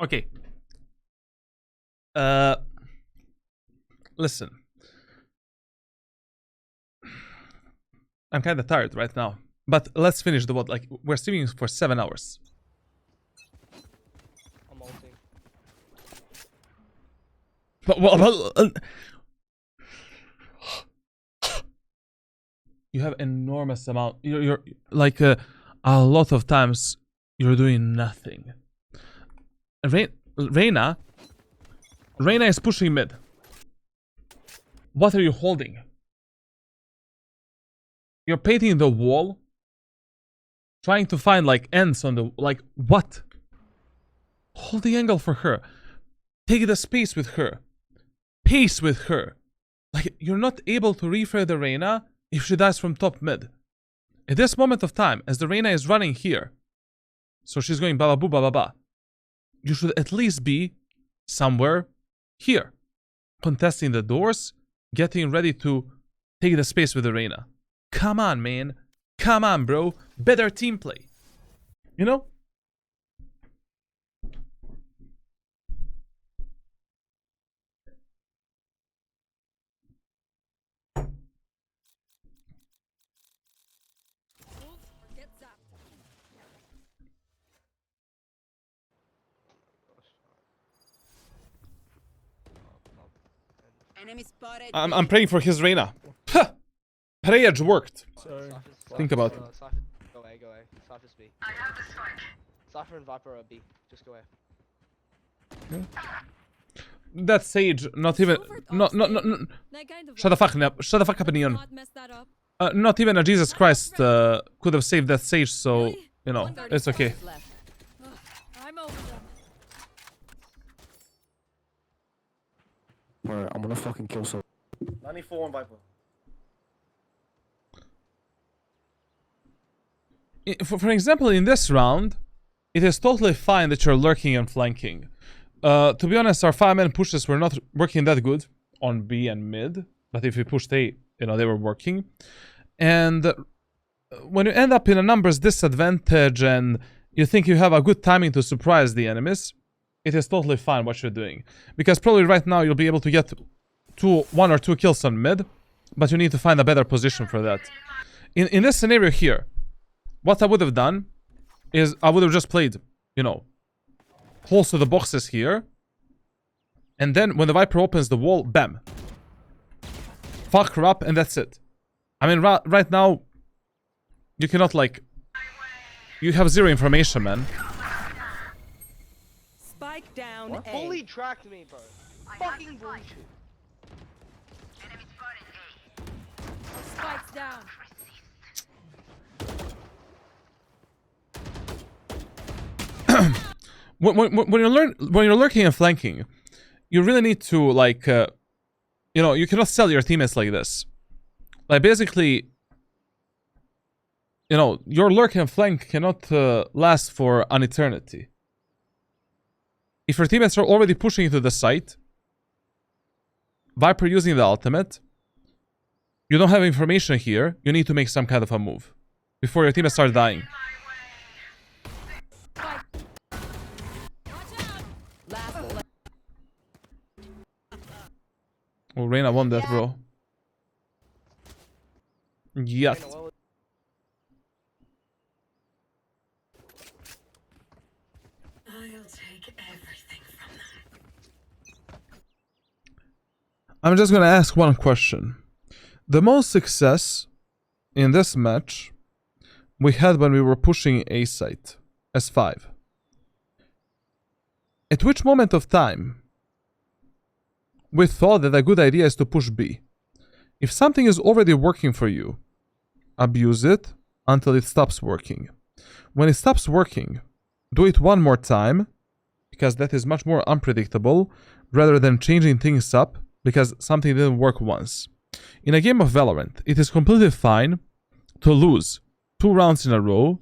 Okay. Listen. I'm kind of tired right now. But let's finish the VOD. Like, we're streaming for 7 hours. I'm ulting. You have enormous amount. You're like a lot of times you're doing nothing. Reyna is pushing mid. What are you holding? You're painting the wall, trying to find like ends on the like what? Hold the angle for her. Take the space with her. Pace with her. Like you're not able to refire the Reyna if she dies from top mid. At this moment of time, as the Reyna is running here, so she's going ba ba boo ba ba ba, you should at least be somewhere here, contesting the doors, getting ready to take the space with the Reyna. Come on, man. Come on, bro. Better team play. You know? Get zapped. Enemy spotted. I'm praying for his Reyna. Huh! Prayage worked. Sorry. Think about it. Cypher, go away, go away. Cypher's B. I have the spike. Cypher and Viper are B. Just go away. That Sage, not even... No. That kind of Shut the fuck up. Shut the fuck up, Neon. not mess that up. Not even a Jesus Christ could have saved that Sage, so, you know, 30 it's okay. seconds left. I'm over them. Bro, I'm gonna fucking kill someone. 94 on Viper. For example, in this round, it is totally fine that you're lurking and flanking. To be honest, our 5-man pushes were not working that good on B and mid, but if we pushed A, you know, they were working. And when you end up in a numbers disadvantage and you think you have a good timing to surprise the enemies, it is totally fine what you're doing. Because probably right now you'll be able to get 1 or 2 kills on mid, but you need to find a better position for that. In this scenario here, what I would have done is I would have just played, you know, holes to the boxes here. And then when the Viper opens the wall, bam. Fuck her up and that's it. I mean, right now, you cannot like... You have zero information, man. Spike down A. Fully tracked me, bro. Fucking bullshit. Spikes down. When you're lurking and flanking, you really need to like, you know, you cannot sell your teammates like this. Like basically, you know, your lurk and flank cannot last for an eternity. If your teammates are already pushing into the site, Viper using the ultimate, you don't have information here, you need to make some kind of a move before your teammates start dying. Last Oh, Reyna won that, bro. Yet. I'll take everything from them. I'm just gonna ask one question. The most success in this match we had when we were pushing A site, S5. At which moment of time we thought that a good idea is to push B? If something is already working for you, abuse it until it stops working. When it stops working, do it one more time, because that is much more unpredictable, rather than changing things up because something didn't work once. In a game of Valorant, it is completely fine to lose 2 rounds in a row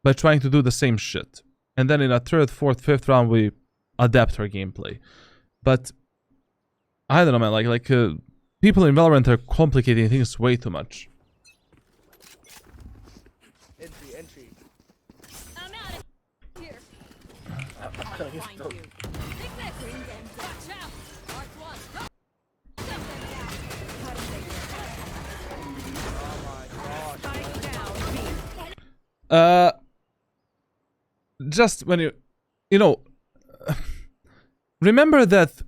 by trying to do the same shit. And then in a 3rd, 4th, 5th round, we adapt our gameplay. But, I don't know, man, like people in Valorant are complicating things way too much. Entry. I'm out of here. He's Find done. you. Just when you know, remember that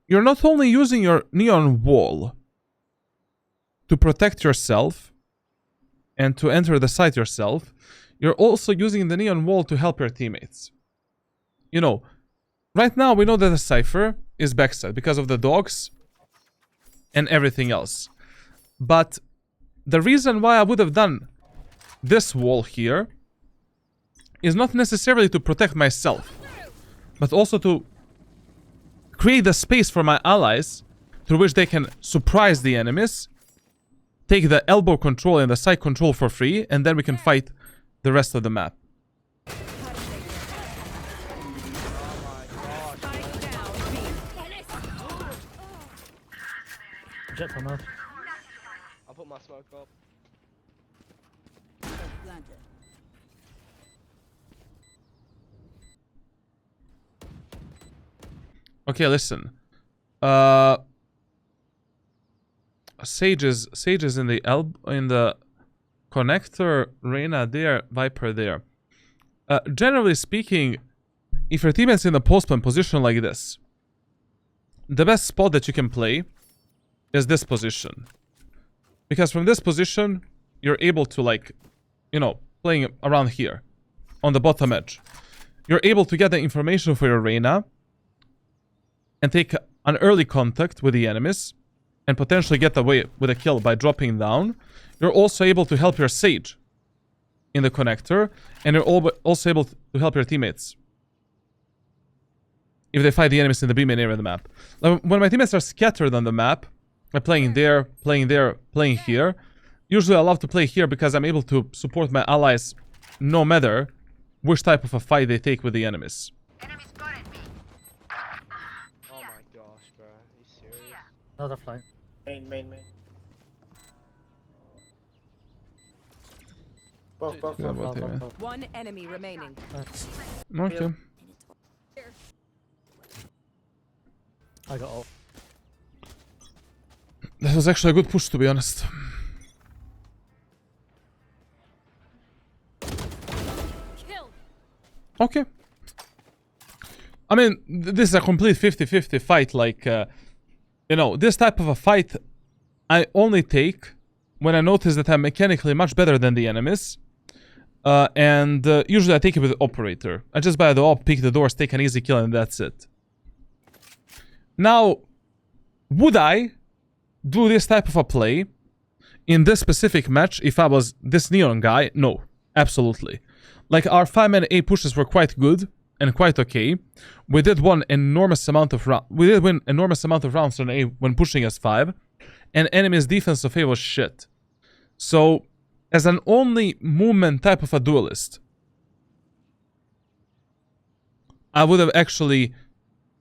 you're not only using your neon wall to protect yourself and to enter the site yourself, you're also using the neon wall to help your teammates. You know, right now we know that the Cypher is backside because of the dogs and everything else. But the reason why I would have done this wall here is not necessarily to protect myself, but also to create the space for my allies through which they can surprise the enemies, take the elbow control and the side control for free, and then we can fight the rest of the map. Jet on earth. I'll put my smoke up. Planted. Okay, listen. Sage is in the connector, Reyna there, Viper there. Generally speaking, if your teammate's in a post-plant position like this, the best spot that you can play is this position. Because from this position, you're able to, like, you know, playing around here, on the bottom edge. You're able to get the information for your Reyna and take an early contact with the enemies and potentially get away with a kill by dropping down. You're also able to help your Sage in the connector, and you're also able to help your teammates if they fight the enemies in the B main area of the map. Now, when my teammates are scattered on the map, by playing there, playing here, usually I love to play here because I'm able to support my allies no matter which type of a fight they take with the enemies. Oh my gosh, bro. Are you serious? Another flight. Main. Both. Yeah, both here, man. One enemy remaining. Okay. I got ult. That was actually a good push, to be honest. Kill. Okay. I mean, this is a complete 50-50 fight. Like, you know, this type of a fight I only take when I notice that I'm mechanically much better than the enemies. And usually I take it with the operator. I just buy the op, pick the doors, take an easy kill, and that's it. Now, would I do this type of a play in this specific match if I was this Neon guy? No, absolutely. Like, our 5-man A pushes were quite good and quite okay. We did win enormous amount of rounds on A when pushing S5, and enemy's defense of A was shit. So, as an only movement type of a duelist, I would have actually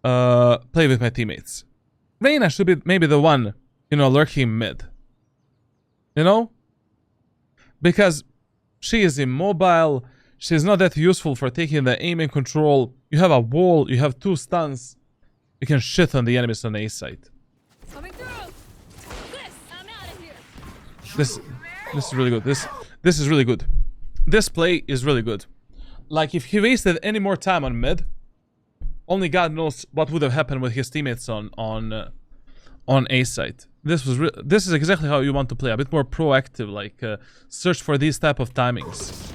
played with my teammates. Reyna should be maybe the one, you know, lurking mid. You know? Because she is immobile, she's not that useful for taking the aiming control. You have a wall, you have 2 stuns. You can shit on the enemies on the A side. Coming through. This. I'm out of here. This is really good. This is really good. This play is really good. Like, if he wasted any more time on mid, only God knows what would have happened with his teammates on A side. This is exactly how you want to play. A bit more proactive, like search for these type of timings.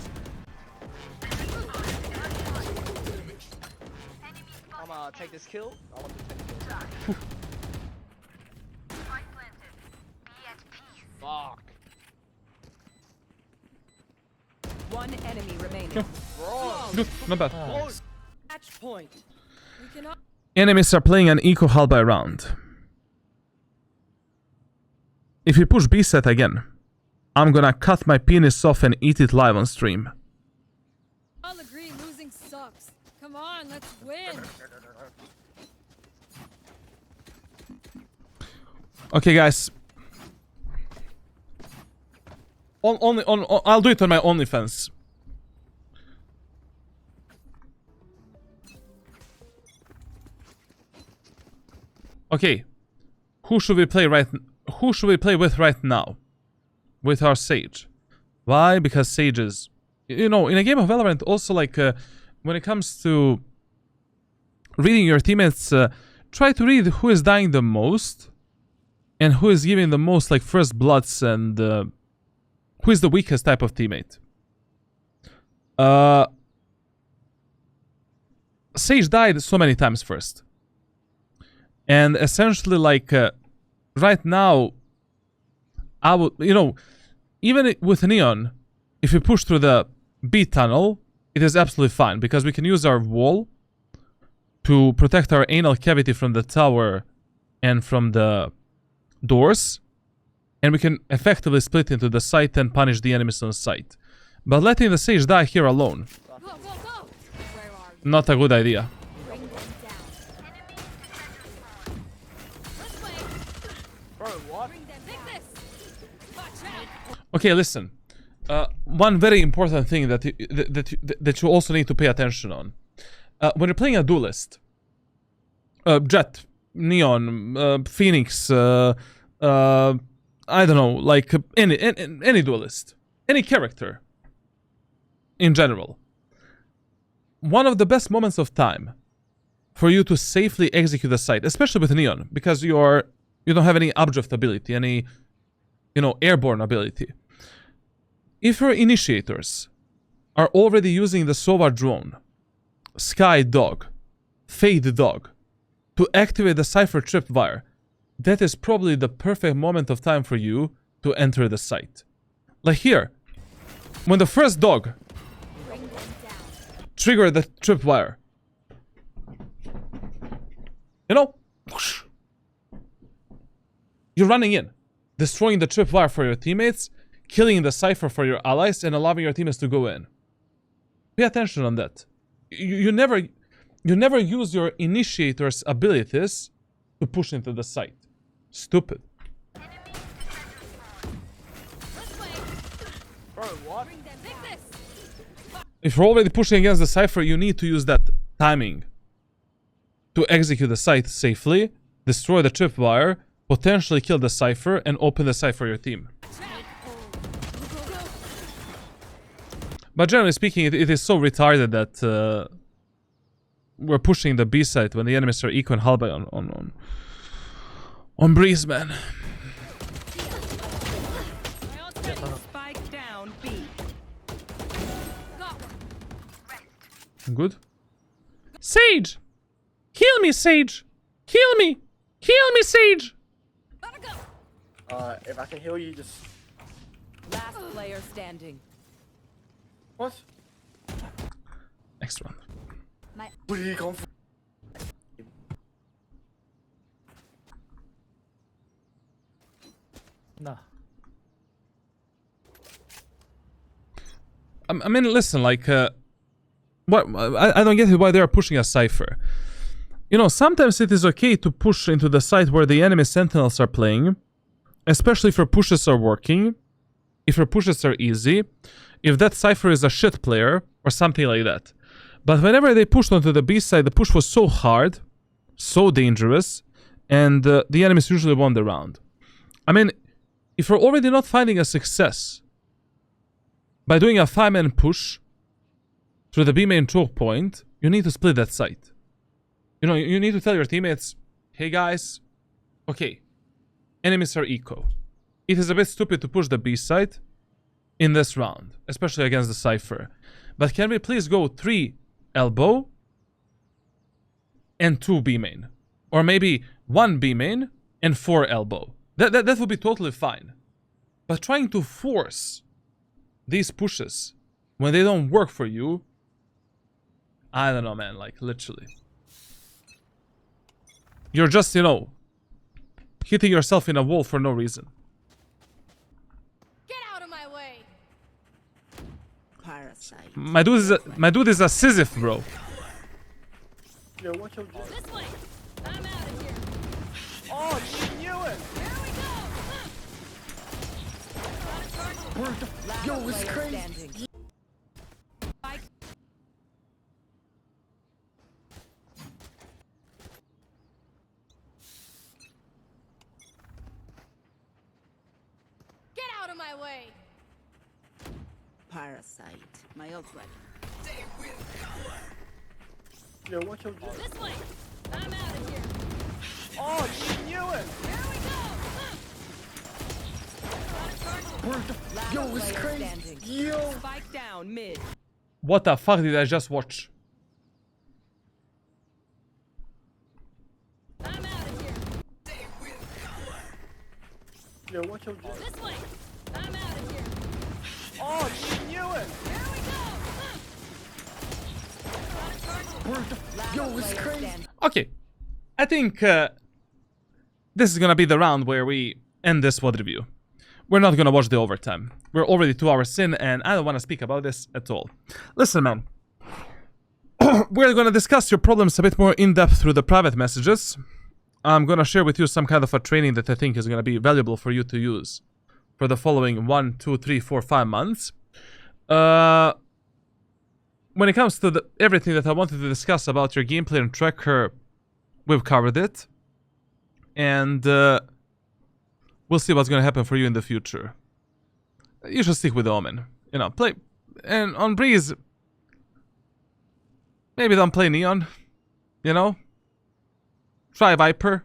I'm gonna take this kill. I want to take the kill. Fuck. One enemy remaining. Good, not bad. Match point. We cannot. Enemies are playing an eco hull by round. If you push B set again, I'm gonna cut my penis off and eat it live on stream. I'll agree. Losing sucks. Come on, let's win. Okay, guys. I'll do it on my OnlyFans. Okay, who should we play with right now? With our Sage. Why? Because Sage is You know, in a game of Valorant, also like when it comes to reading your teammates, try to read who is dying the most and who is giving the most like first bloods and who is the weakest type of teammate. Sage died so many times first. And essentially like right now, I would, you know, even with Neon, if we push through the B tunnel, it is absolutely fine because we can use our wall to protect our anal cavity from the tower and from the doors, and we can effectively split into the site and punish the enemies on site. But letting the Sage die here alone, Go, go, go! Where are you? not a good idea. Bring them down. This way! Bro, what? Bring them. Take this! Watch out! Okay, listen. One very important thing that you also need to pay attention on. When you're playing a duelist, Jet, Neon, Phoenix, I don't know, like any duelist, any character in general, one of the best moments of time for you to safely execute a site, especially with Neon, because you don't have any updraft ability, any, you know, airborne ability. If your initiators are already using the Sova drone, Sky Dog, Fade Dog, to activate the Cypher Tripwire, that is probably the perfect moment of time for you to enter the site. Like here, when the first dog triggered the Tripwire, you know, whoosh, you're running in, destroying the Tripwire for your teammates, killing the Cypher for your allies, and allowing your teammates to go in. Pay attention on that. You never use your initiator's abilities to push into the site. Stupid. This way! Bro, what? Bring them. Take this! If you're already pushing against the Cypher, you need to use that timing to execute the site safely, destroy the tripwire, potentially kill the Cypher, and open the site for your team. But generally speaking, it is so retarded that we're pushing the B site when the enemies are eco and halbay on Breeze, man. Spike down B. Good. Sage! Heal me, Sage! Heal me! Heal me, Sage! If I can heal you, just... Last player standing. What? Next one. Where did you come from? Nah. I mean, listen, like, what? I don't get it why they are pushing a Cypher. You know, sometimes it is okay to push into the site where the enemy sentinels are playing, especially if your pushes are working, if your pushes are easy, if that Cypher is a shit player, or something like that. But whenever they pushed onto the B side, the push was so hard, so dangerous, and the enemies usually won the round. I mean, if you're already not finding a success by doing a 5-man push through the B main choke point, you need to split that site. You know, you need to tell your teammates, hey guys, okay, enemies are eco. It is a bit stupid to push the B site in this round, especially against the Cypher. But can we please go 3 elbow and 2 B main? Or maybe 1 B main and 4 elbow. That would be totally fine. But trying to force these pushes when they don't work for you, I don't know, man, like literally. You're just, you know, hitting yourself in a wall for no reason. Get out of my way! Parasite. My dude is a Sisyph, bro. Yo, watch out. This way! I'm out of here! Oh, you knew it! Here we go! Last Yo, it's player crazy. standing. Spike. Get out of my way! parasite. My ult ready. Yo, watch out, Jet. This way. I'm out of here. Oh, she knew it! Here we go. Last Yo, it's player crazy. standing. Yo. Spike down mid. What the fuck did I just watch? I'm out of here. Yo, watch out, Jet. This way. I'm out of here. Oh, she knew it! Here we go. Last Yo, it's player crazy. standing. Okay, I think this is gonna be the round where we end this VOD review. We're not gonna watch the overtime. We're already 2 hours in, and I don't want to speak about this at all. Listen, man. We're gonna discuss your problems a bit more in depth through the private messages. I'm gonna share with you some kind of a training that I think is gonna be valuable for you to use for the following 1, 2, 3, 4, 5 months. When it comes to everything that I wanted to discuss about your gameplay and tracker, we've covered it. And we'll see what's gonna happen for you in the future. You should stick with Omen. You know, play... And on Breeze... Maybe don't play Neon. You know? Try Viper.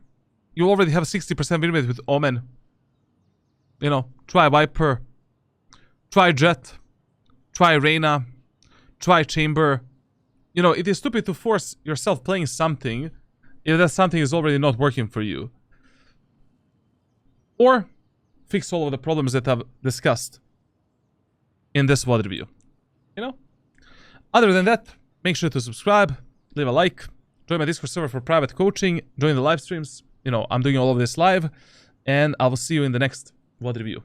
You already have 60% win rate with Omen. You know, try Viper. Try Jet. Try Reyna. Try Chamber. You know, it is stupid to force yourself playing something if that something is already not working for you. Or fix all of the problems that I've discussed in this VOD review. You know? Other than that, make sure to subscribe, leave a like, join my Discord server for private coaching, join the live streams. You know, I'm doing all of this live, and I will see you in the next VOD review.